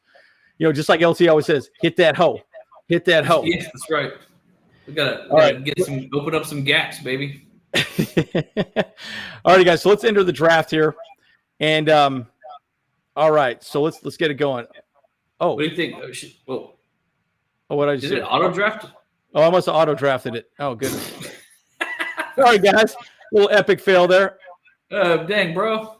Just like LT always says, hit that hole. Hit that hole. Yeah, that's right. We gotta open up some gaps, baby. All right, guys. So let's enter the draft here. And all right, so let's get it going. Oh, what do you think? What did I just say? Did it auto draft? Oh, I must have auto drafted it. Oh, goodness. Sorry, guys. Little epic fail there. Dang, bro.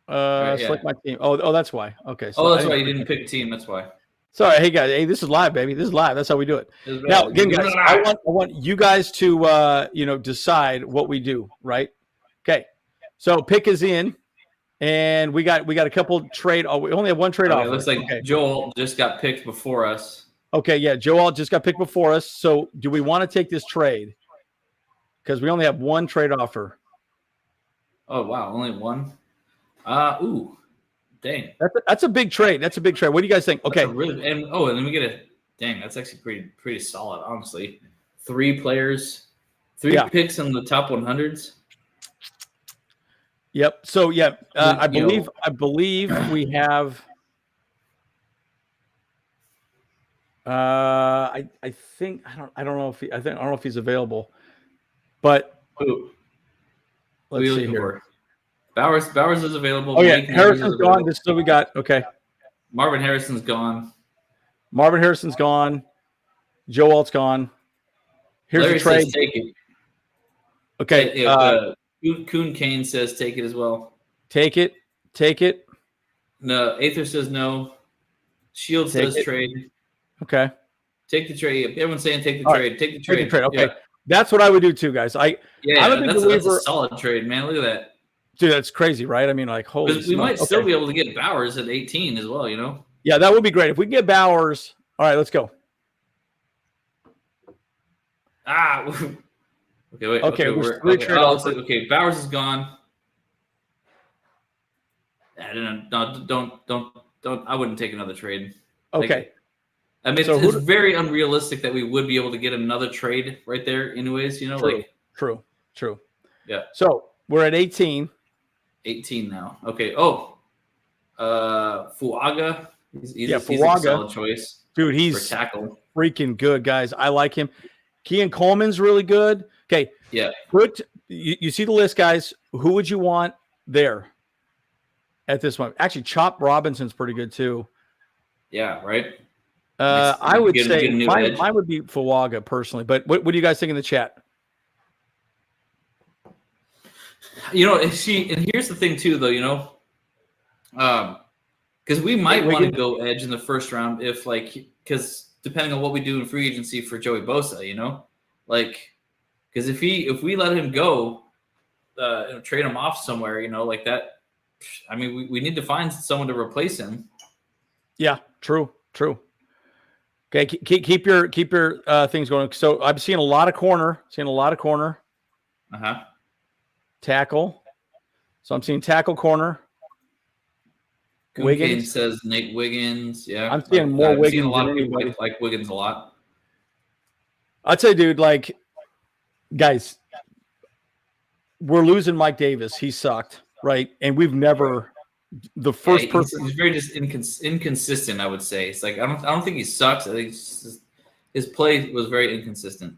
Select my team. Oh, that's why. Okay. So that's why you didn't pick a team. That's why. Sorry. Hey, guys. Hey, this is live, baby. This is live. That's how we do it. Now, again, guys, I want you guys to decide what we do. Right? Okay. So pick is in, and we got a couple trade. Oh, we only have one trade offer. It looks like Joel just got picked before us. Okay, yeah, Joel just got picked before us. So do we want to take this trade? Because we only have one trade offer. Oh, wow, only one? Ooh, dang. That's a big trade. That's a big trade. What do you guys think? Okay. And then we get dang, that's actually pretty solid, honestly. 3 players, 3 picks in the top 100s. Yep. So, yeah, I believe we have – I think I don't know if he's available, but let's see here. Bowers is available. Oh yeah, Harrison's gone. This is what we got. Okay, Marvin Harrison's gone. Joe Alt's gone. Here's Larry the trade. Says take it. Okay. Kuhn Kane says take it as well. Take it. No, Aether says no. Shield says trade. Okay. Take the trade. Everyone's saying take the trade. Take the trade. Okay. Yeah. That's what I would do too, guys. I'm a big believer. That's a solid trade, man. Look at that. Dude, that's crazy, right? I mean, like, holy smokes. We might still be able to get Bowers at 18 as well, Yeah, that would be great. If we can get Bowers. All right, let's go. Okay, wait. Okay, Bowers is gone. Don't. I wouldn't take another trade. Okay. I mean, it's very unrealistic that we would be able to get another trade right there anyways, True. Yeah. So we're at 18. 18 now. Okay. Fuaga. He's a solid choice. Dude, he's for tackle. Freaking good, guys. I like him. Kean Coleman's really good. Okay. Yeah. You see the list, guys. Who would you want there? at this one. Actually, Chop Robinson's pretty good too. Yeah, right. I would say mine would be Fuaga personally. But what do you guys think in the chat? And here's the thing too, though. Because we might want to go edge in the first round because depending on what we do in free agency for Joey Bosa, because if we let him go, trade him off somewhere, like that. I mean, we need to find someone to replace him. Yeah, true. Okay, keep your things going. So I'm seeing a lot of corner. Tackle. So I'm seeing tackle corner. Wiggins says Nate Wiggins. Yeah, I'm seeing more Wiggins. Seeing a lot of people like Wiggins a lot. I'd say, dude, guys, we're losing Mike Davis. He sucked, right? And we've never the first person. He's very just inconsistent. I would say it's I don't think he sucks. I think his play was very inconsistent.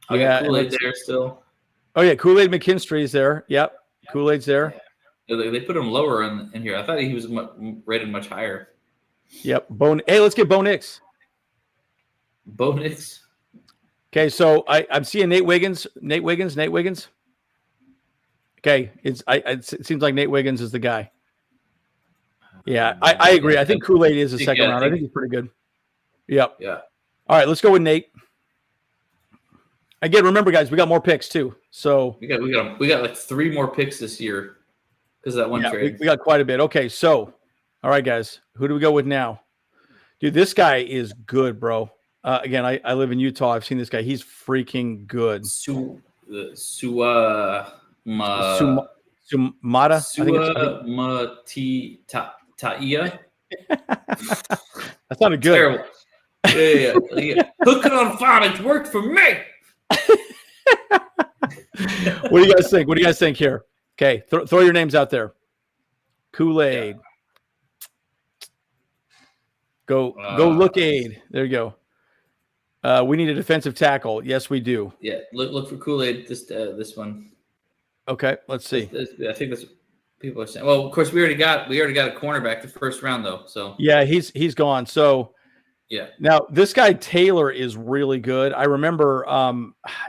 Kool-Aid there still. Oh yeah, Kool-Aid McKinstry's there. Yep, Kool-Aid's there. Yeah. They put him lower in here. I thought he was rated much higher. Yep. Hey, let's get Bo Nix. Bo Nix. Okay, so I'm seeing Nate Wiggins. Okay, it seems like Nate Wiggins is the guy. Yeah, I agree. I think Kool-Aid is a second round. I think he's pretty good. Yep. Yeah. All right, let's go with Nate. Again, remember, guys, we got more picks too. So we got 3 more picks this year because of that one trade. We got quite a bit. Okay, so all right, guys, who do we go with now? Dude, this guy is good, bro. Again, I live in Utah. I've seen this guy. He's freaking good. Sumata. Taia. That sounded good. Terrible. Yeah. Hook it on fire. It's worked for me. What do you guys think here? Okay, throw your names out there. Kool-Aid. Go look aid. There you go. We need a defensive tackle. Yes, we do. Yeah, look for Kool-Aid. This one. Okay, let's see. I think that's what people are saying. Well, of course, we already got a cornerback the first round though. So yeah, he's gone. So yeah. Now this guy Taylor is really good. I remember,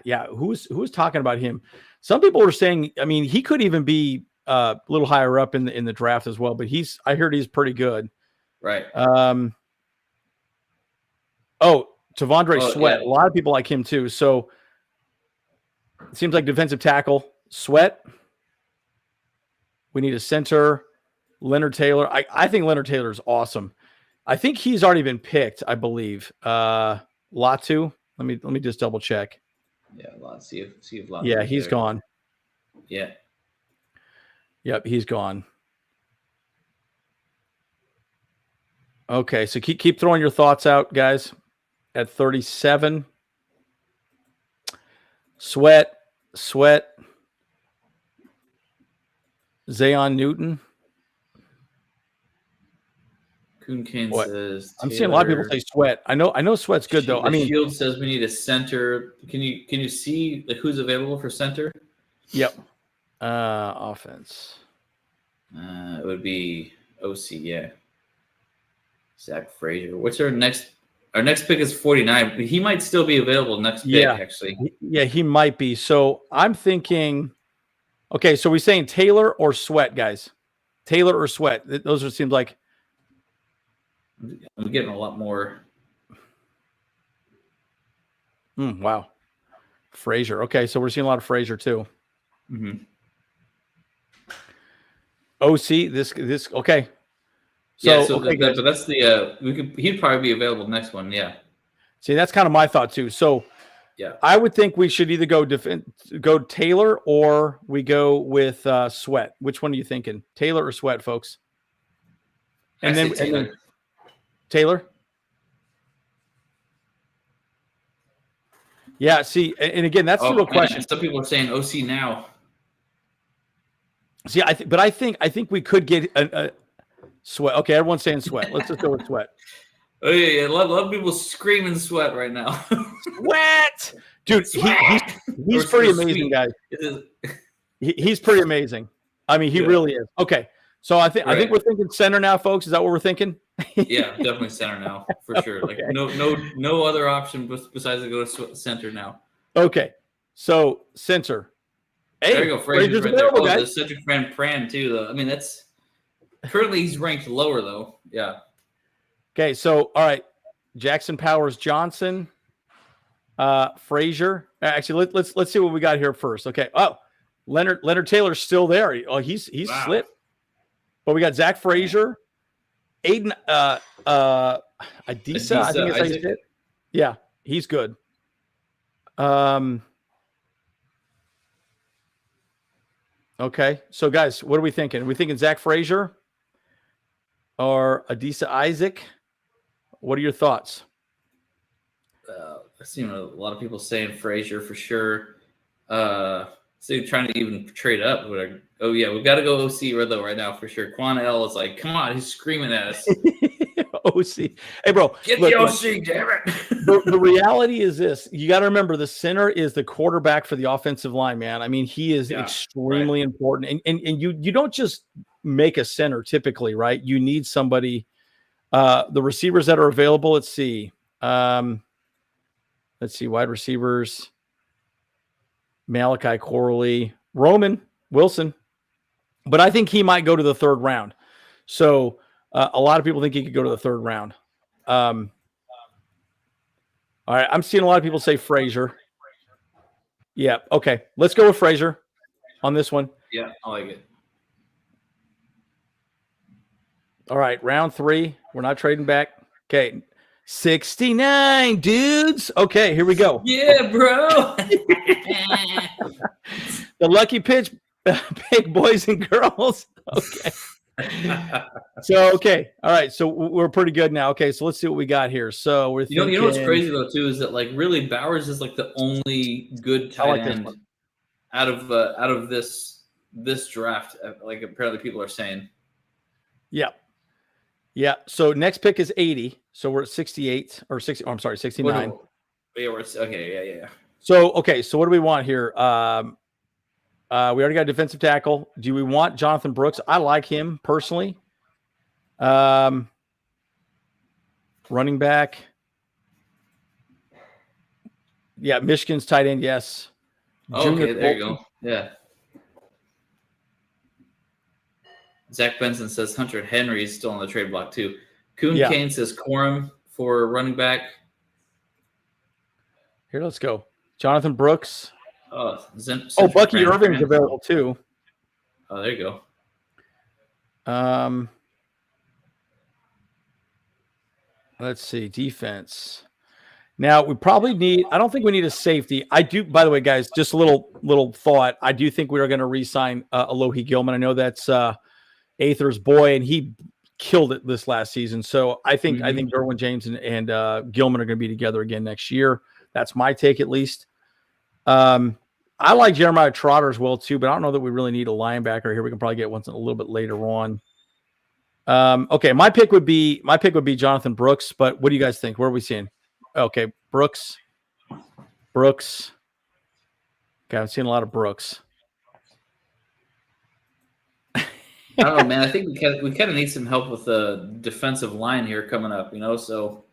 who was talking about him? Some people were saying, I mean, he could even be a little higher up in the draft as well. But I heard he's pretty good. Right. Tavondre Sweat. Yeah. A lot of people like him too. So it seems like defensive tackle Sweat. We need a center, Leonard Taylor. I think Leonard Taylor is awesome. I think he's already been picked, I believe. Latu. Let me just double check. Yeah, let's see if Latu. Yeah, he's gone. Yeah. Yep, he's gone. Okay, so keep throwing your thoughts out, guys. At 37. Sweat. Zayon Newton. Coon Kane says I'm seeing a lot of people say Sweat. I know Sweat's good though. Shield says we need a center. Can you see who's available for center? Yep. Offense. It would be OC, yeah. Zach Frazier. What's our next? Our next pick is 49. But he might still be available next pick, actually. Yeah, he might be. So I'm thinking, okay, so we're saying Taylor or Sweat, guys. Taylor or Sweat. Those seems like. I'm getting a lot more. Wow. Frazier. Okay, so we're seeing a lot of Frazier too. Mm-hmm. OC, this okay. So but that's the he'd probably be available next one, yeah. See, that's kind of my thought too. So yeah, I would think we should either go Taylor or we go with Sweat. Which one are you thinking? Taylor or Sweat, folks? And then Taylor. Yeah, see, and again, that's the real question. Some people are saying OC now. See, I think we could get a Sweat. Okay, everyone's saying Sweat. Let's just go with Sweat. Oh yeah. A lot of people screaming Sweat right now. Sweat, dude. Sweat! He's pretty amazing, guys. He's pretty amazing. I mean, he really is. Okay, So I think we're thinking center now, folks. Is that what we're thinking? Yeah, definitely center now for sure. Like no other option besides to go to center now. Okay, so center. Hey, there you go. Frazier's right there. Guys. The Cedric Van Pran too, though. I mean, that's currently he's ranked lower though. Yeah. Okay, so all right, Jackson Powers Johnson, Frazier. Actually, let's see what we got here first. Okay. Oh, Leonard Taylor's still there. Oh, he's slipped. But we got Zach Frazier, Aiden Adisa, I think it's how you say it. Yeah, he's good. Okay, so guys, what are we thinking? Are we thinking Zach Frazier or Adisa Isaac? What are your thoughts? I've seen a lot of people saying Frazier for sure. So trying to even trade up. Oh yeah, we've got to go OC right now for sure. Quan L is like, come on, he's screaming at us. OC. Hey, bro. Get the OC, damn it. The reality is this. You got to remember the center is the quarterback for the offensive line, man. I mean, he is extremely important. And you don't just make a center typically, right? You need somebody. The receivers that are available, let's see. Wide receivers. Malachi Corley, Roman Wilson. But I think he might go to the third round. So a lot of people think he could go to the third round. All right, I'm seeing a lot of people say Frazier. Yeah, okay. Let's go with Frazier on this one. Yeah, I like it. All right, round 3. We're not trading back. Okay, 69 dudes. Okay, here we go. Yeah, bro. The lucky pitch, big boys and girls. Okay. Okay. All right. So we're pretty good now. Okay. So let's see what we got here. So we're thinking, you know what's crazy though too is that like really Bowers is like the only good tight end out of this draft. Like apparently people are saying. Yeah. Yeah. So next pick is 80. So we're at 68 or 60. Oh, I'm sorry, 69. Yeah, okay. Yeah. So okay. So what do we want here? We already got a defensive tackle. Do we want Jonathan Brooks? I like him personally. Running back. Yeah, Michigan's tight end, yes. Okay, there you go. Yeah. Zach Benson says Hunter Henry is still on the trade block too. Kuhn Kane says Corum for running back. Here, let's go. Jonathan Brooks. Bucky Irving's available too. Oh, there you go. Let's see, defense. Now we probably need. I don't think we need a safety. I do. By the way, guys, just a little thought. I do think we are going to re-sign Alohi Gilman. I know that's Aether's boy, and he killed it this last season. So I think Derwin James and Gilman are going to be together again next year. That's my take, at least. I like Jeremiah Trotter as well too, but I don't know that we really need a linebacker here. We can probably get one a little bit later on. Okay, my pick would be Jonathan Brooks, but what do you guys think? Where are we seeing? Okay, Brooks. Okay, I'm seeing a lot of Brooks. I don't know, man. I think we kind of need some help with the defensive line here coming up, so.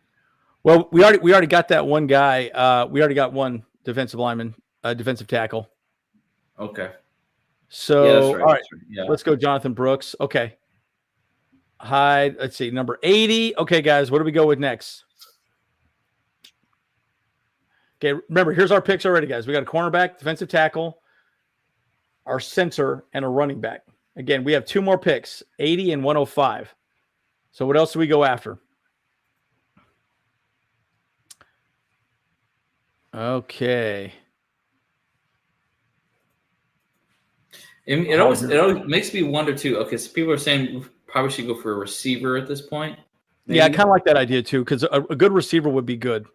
Well, we already got that one guy. We already got one defensive lineman. Defensive tackle. Okay. So, yeah, that's right. All right, yeah. Let's go Jonathan Brooks. Okay. Hyde, let's see, number 80. Okay, guys, what do we go with next? Okay, remember, here's our picks already, guys. We got a cornerback, defensive tackle, our center, and a running back. Again, we have 2 more picks, 80 and 105. So what else do we go after? Okay. It always makes me wonder too. Okay, so people are saying we probably should go for a receiver at this point. Maybe? Yeah, I kind of like that idea too, because a good receiver would be good.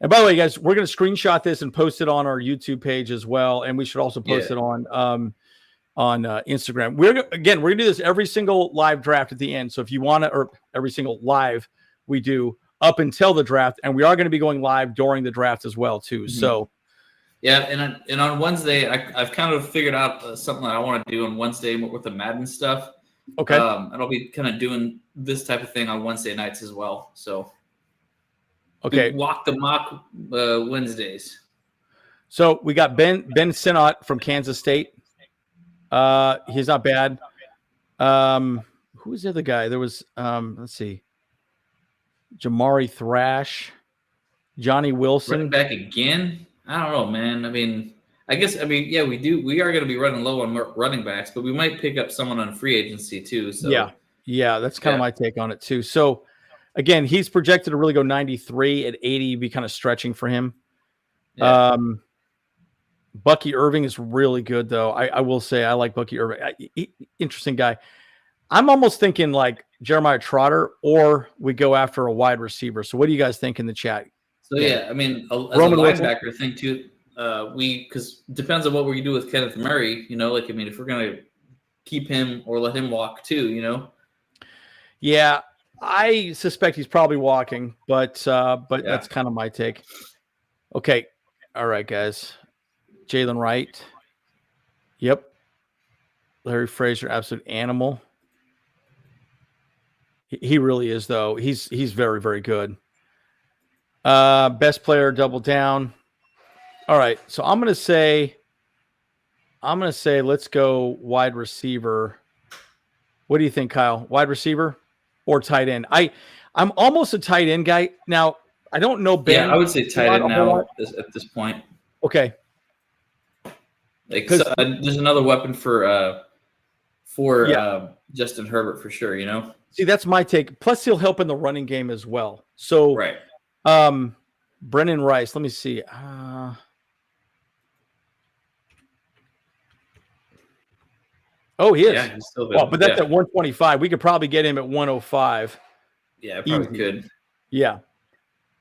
And by the way, guys, we're going to screenshot this and post it on our YouTube page as well, and we should also post it on Instagram. We're going to do this every single live draft at the end. So if you want to, or every single live we do up until the draft, and we are going to be going live during the draft as well too. Mm-hmm. So. Yeah, and on Wednesday, I've kind of figured out something that I want to do on Wednesday with the Madden stuff. Okay. And I'll be kind of doing this type of thing on Wednesday nights as well. So, okay, walk the mock Wednesdays. So we got Ben Sinnott from Kansas State. He's not bad. Who was the other guy? There was let's see, Jamari Thrash, Johnny Wilson. Running back again? I don't know, man. Yeah, we are going to be running low on running backs, but we might pick up someone on free agency too. So yeah, that's kind of my take on it too. So again, he's projected to really go 93 at 80, be kind of stretching for him. Yeah. Bucky Irving is really good, though. I will say I like Bucky Irving. Interesting guy. I'm almost thinking like Jeremiah Trotter, or we go after a wide receiver. So what do you guys think in the chat? So, as Roman a linebacker thing, too, because it depends on what we do with Kenneth Murray. If we're going to keep him or let him walk too, Yeah, I suspect he's probably walking, but that's kind of my take. Okay. All right, guys. Jalen Wright. Yep. Larry Frazier, absolute animal. He really is, though. He's very, very good. Best player, double down. All right. So I'm gonna say let's go wide receiver. What do you think, Kyle? Wide receiver or tight end? I'm almost a tight end guy. Now, I don't know Ben. Yeah, I would say tight end now at this point. Okay. There's another weapon for Justin Herbert for sure, See, that's my take. Plus, he'll help in the running game as well. So, right. Brennan Rice. Let me see. He is. Yeah, he's still good. But that's at 125. We could probably get him at 105. Yeah, probably could. Yeah.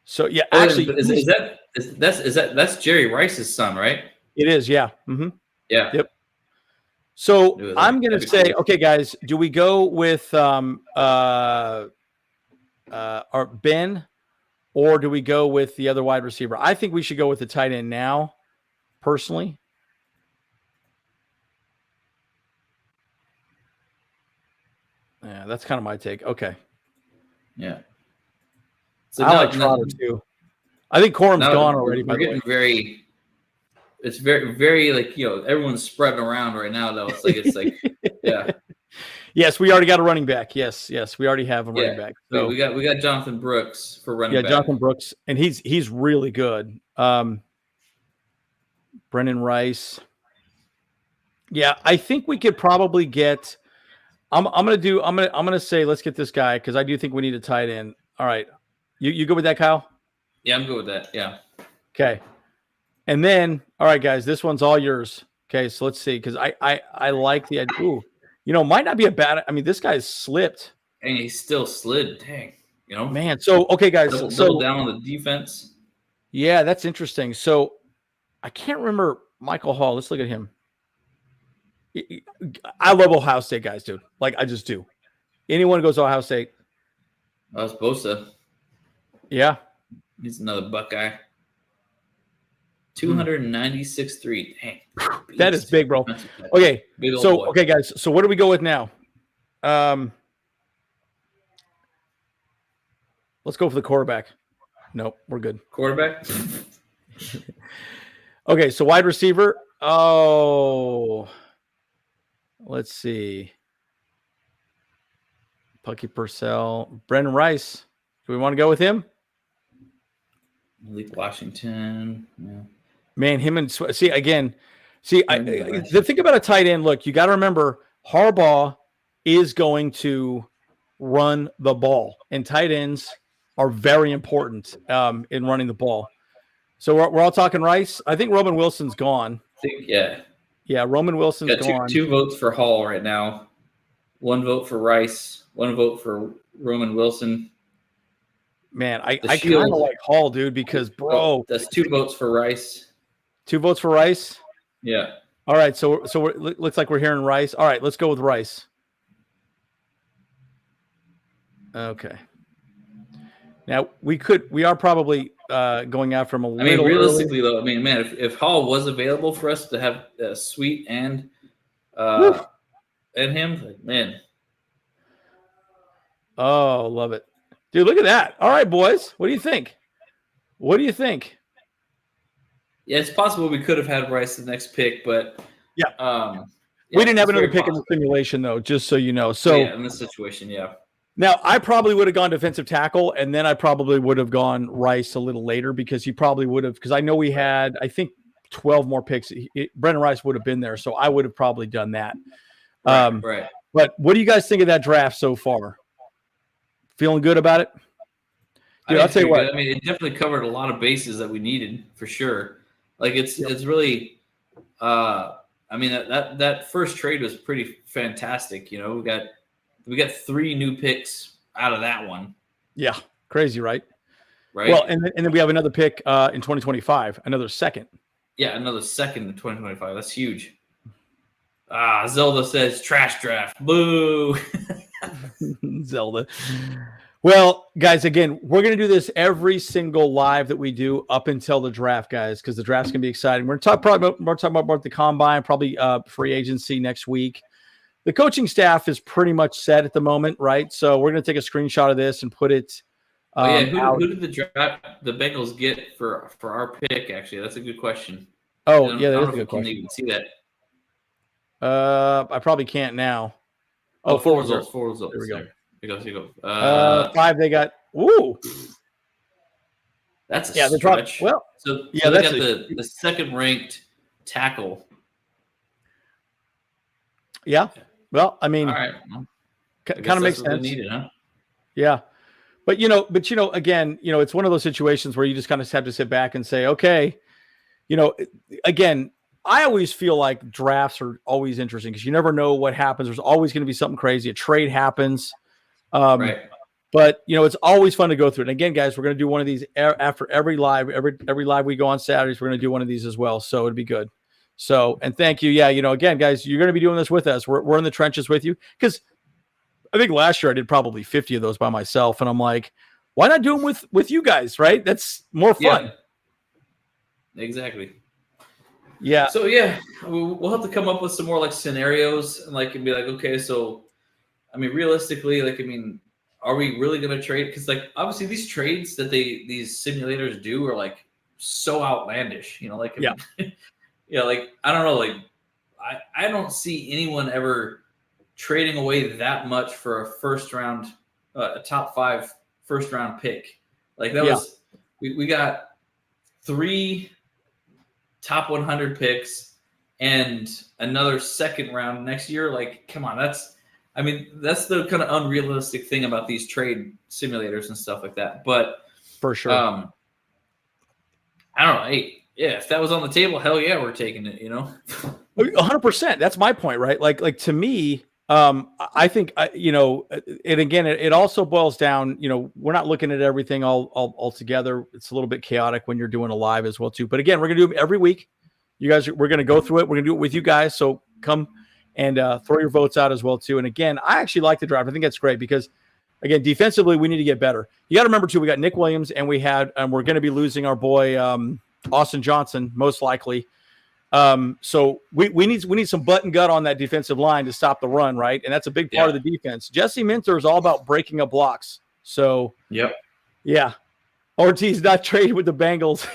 So actually, that's Jerry Rice's son, right? It is. Yeah. Mm-hmm. Yeah. Yep. So I'm going to say, okay, guys, do we go with our Ben, or do we go with the other wide receiver? I think we should go with the tight end now, personally. Yeah, that's kind of my take. Okay. Yeah. So I like Trotter too. I think Corum's gone already. We're getting very. It's very, very everyone's spreading around right now. Though it's like yeah. Yes, we already got a running back. Yes, we already have a running back. So we got Jonathan Brooks for running back. Yeah, Jonathan Brooks, and he's really good. Brennan Rice. Yeah, I think we could probably get. I'm gonna say let's get this guy because I do think we need a tight end. All right, you good with that, Kyle? Yeah, I'm good with that. Yeah. Okay. And then, all right, guys, this one's all yours. Okay, so let's see, because I like the idea. Ooh, might not be a bad. I mean, this guy's slipped. And he still slid. Dang, man. So okay, guys, double down on the defense. Yeah, that's interesting. So I can't remember Michael Hall. Let's look at him. I love Ohio State guys, dude. Like I just do. Anyone who goes to Ohio State. I was Bosa. Yeah, he's another Buckeye. 296.3. Dang, that is big, bro. Okay, so okay, guys. So what do we go with now? Let's go for the quarterback. Nope, we're good. Quarterback. Okay, so wide receiver. Oh, let's see. Pucky Purcell, Brendan Rice. Do we want to go with him? Malik Washington. Yeah. Man, him and the thing about a tight end, look, you got to remember Harbaugh is going to run the ball, and tight ends are very important in running the ball. So we're all talking Rice. I think Roman Wilson's gone. Yeah, Roman Wilson's gone. Two votes for Hall right now. One vote for Rice. One vote for Roman Wilson. Man, I kind of like Hall, dude, because bro, that's 2 votes for Rice. 2 votes for Rice. Yeah. All right, so looks like we're hearing Rice. All right, let's go with Rice. Okay. Now we are probably going after him a little. I mean, realistically, though, man, if Hall was available for us to have Sweet and him, man, Oh, love it. Dude, look at that. All right, boys. What do you think? Yeah, it's possible we could have had Rice the next pick, but we didn't have another pick in the simulation, though, just so you know. So in this situation, Now, I probably would have gone defensive tackle, and then I probably would have gone Rice a little later because he probably would have – because I know we had, I think, 12 more picks. Brendan Rice would have been there, so I would have probably done that. Right. But what do you guys think of that draft so far? Feeling good about it? Dude, I'll tell you what. I mean, it definitely covered a lot of bases that we needed for sure. Like it's really I mean that first trade was pretty fantastic. You know, we got 3 new picks out of that one. Yeah, crazy, right? Right. Well, and then we have another pick in 2025, another second. Yeah, another second in 2025. That's huge. Zelda says trash draft. Boo. Zelda. Well, guys, again, we're going to do this every single live that we do up until the draft, guys, because the draft's going to be exciting. We're talking about the combine, probably free agency next week. The coaching staff is pretty much set at the moment, right? So we're going to take a screenshot of this and put it. Who did the Bengals get for our pick? Actually, that's a good question. Oh, yeah, that is a good question. Can you even see that? I probably can't now. Four results. There we go. Here you go. 5 they got. Ooh. That's a stretch. Well, so they got the second ranked tackle. Yeah. Well, I mean, all right. Kind of makes sense. Needed, huh? Yeah. But again, it's one of those situations where you just kind of have to sit back and say, okay, again, I always feel like drafts are always interesting because you never know what happens. There's always going to be something crazy. A trade happens. Right. But it's always fun to go through it. And again, guys, we're going to do one of these after every live. Every live we go on Saturdays, we're going to do one of these as well. So it'd be good. So, and thank you. Yeah, again, guys, you're going to be doing this with us. We're in the trenches with you because I think last year I did probably 50 of those by myself, and I'm like, why not do them with you guys? Right? That's more fun. Yeah. Exactly. Yeah. So we'll have to come up with some more like scenarios and be like, okay, so I mean, realistically, are we really going to trade? Because obviously these trades that these simulators do are so outlandish. I don't know. I don't see anyone ever trading away that much for a first round, a top 5 first round pick. Was we got 3 top 100 picks and another second round next year. Come on, that's the kind of unrealistic thing about these trade simulators and stuff like that. But for sure, I don't know. Hey, yeah, if that was on the table, hell yeah, we're taking it. 100%. That's my point, right? Like to me, I think and again, it also boils down. We're not looking at everything all together. It's a little bit chaotic when you're doing a live as well too. But again, we're gonna do them every week. You guys, we're gonna go through it. We're gonna do it with you guys. So come and throw your votes out as well too. And again, I actually like the draft. I think that's great because again, defensively, we need to get better. You got to remember too, we got Nick Williams and we're going to be losing our boy Austin Johnson most likely. So we need some butt and gut on that defensive line to stop the run, right? And that's a big part of the defense. Jesse Minter is all about breaking up blocks. So yeah. Ortiz not traded with the Bengals.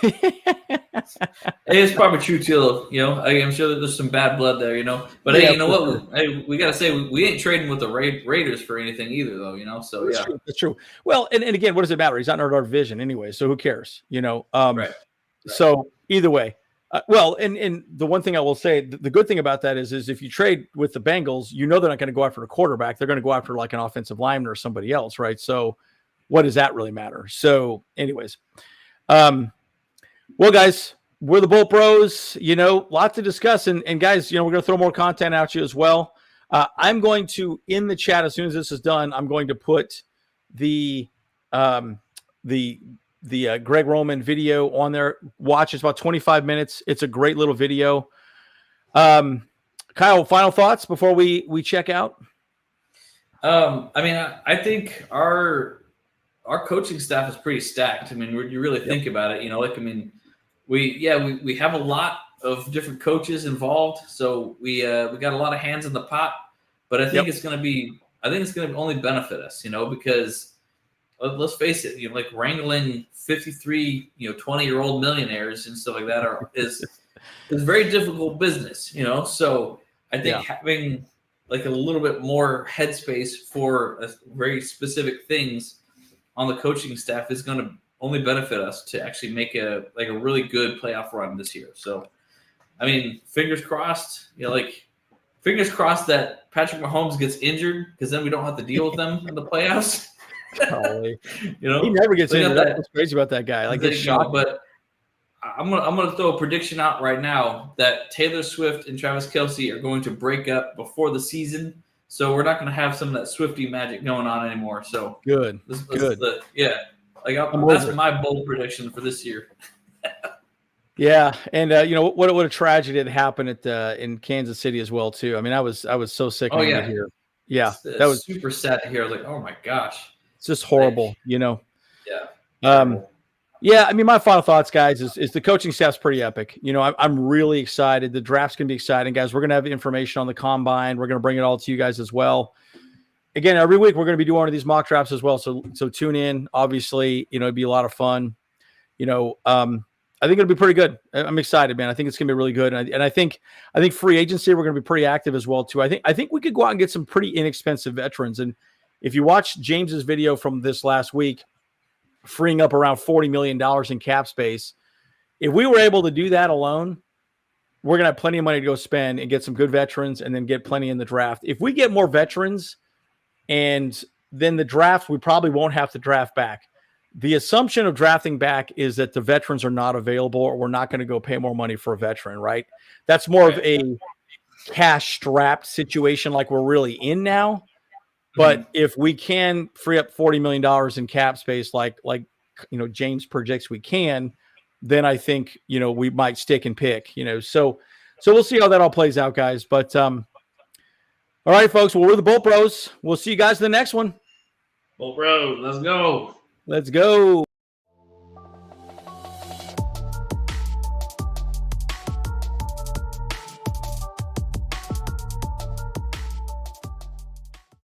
It's probably true too. I'm sure that there's some bad blood there. But hey, you know what? Sure. Hey, we gotta say we ain't trading with the Raiders for anything either, though. So that's true. Well, and again, what does it matter? He's not in our division anyway, so who cares? Right. So either way. And the one thing I will say, the good thing about that is if you trade with the Bengals, they're not going to go after a quarterback. They're going to go after an offensive lineman or somebody else, right? So what does that really matter? So anyways, well, guys, we're the Bolt Bros, lots to discuss. And guys, we're going to throw more content at you as well. I'm going to, in the chat, as soon as this is done, I'm going to put the Greg Roman video on there. Watch. It's about 25 minutes. It's a great little video. Kyle, final thoughts before we check out? I think our coaching staff is pretty stacked. When you really think about it, we have a lot of different coaches involved. So we got a lot of hands in the pot, but I think it's going to be I think it's going to only benefit us, because let's face it, like wrangling 53, 20-year-old millionaires and stuff like that is very difficult business, So I think having like a little bit more headspace for very specific things on the coaching staff is going to only benefit us to actually make a really good playoff run this year. So, I mean, fingers crossed, fingers crossed that Patrick Mahomes gets injured, because then we don't have to deal with them in the playoffs. He never gets injured. That's what's crazy about that guy. Like, it's shocking. But I'm gonna throw a prediction out right now that Taylor Swift and Travis Kelce are going to break up before the season. So we're not going to have some of that Swiftie magic going on anymore. So good. That's my bold prediction for this year. Yeah, and what a tragedy that happened in Kansas City as well too. I mean, I was so sick to hear. Yeah, that was super sad to hear. I was like, oh my gosh, it's just horrible. Yeah. Yeah, I mean, my final thoughts, guys, is the coaching staff's pretty epic. I'm really excited. The draft's going to be exciting, guys. We're going to have information on the combine. We're going to bring it all to you guys as well. Again, every week we're going to be doing one of these mock drafts as well. So tune in. Obviously, it'd be a lot of fun. I think it'll be pretty good. I'm excited, man. I think it's going to be really good. And I think free agency, we're going to be pretty active as well too. I think we could go out and get some pretty inexpensive veterans. And if you watch James's video from this last week, freeing up around $40 million in cap space. If we were able to do that alone, we're going to have plenty of money to go spend and get some good veterans and then get plenty in the draft. If we get more veterans and then the draft, we probably won't have to draft back. The assumption of drafting back is that the veterans are not available or we're not going to go pay more money for a veteran, right? That's more of a cash-strapped situation like we're really in now. But if we can free up $40 million in cap space, like James projects we can, then I think we might stick and pick. So we'll see how that all plays out, guys. But all right, folks. Well, we're the Bolt Bros. We'll see you guys in the next one. Bolt Bros, let's go. Let's go.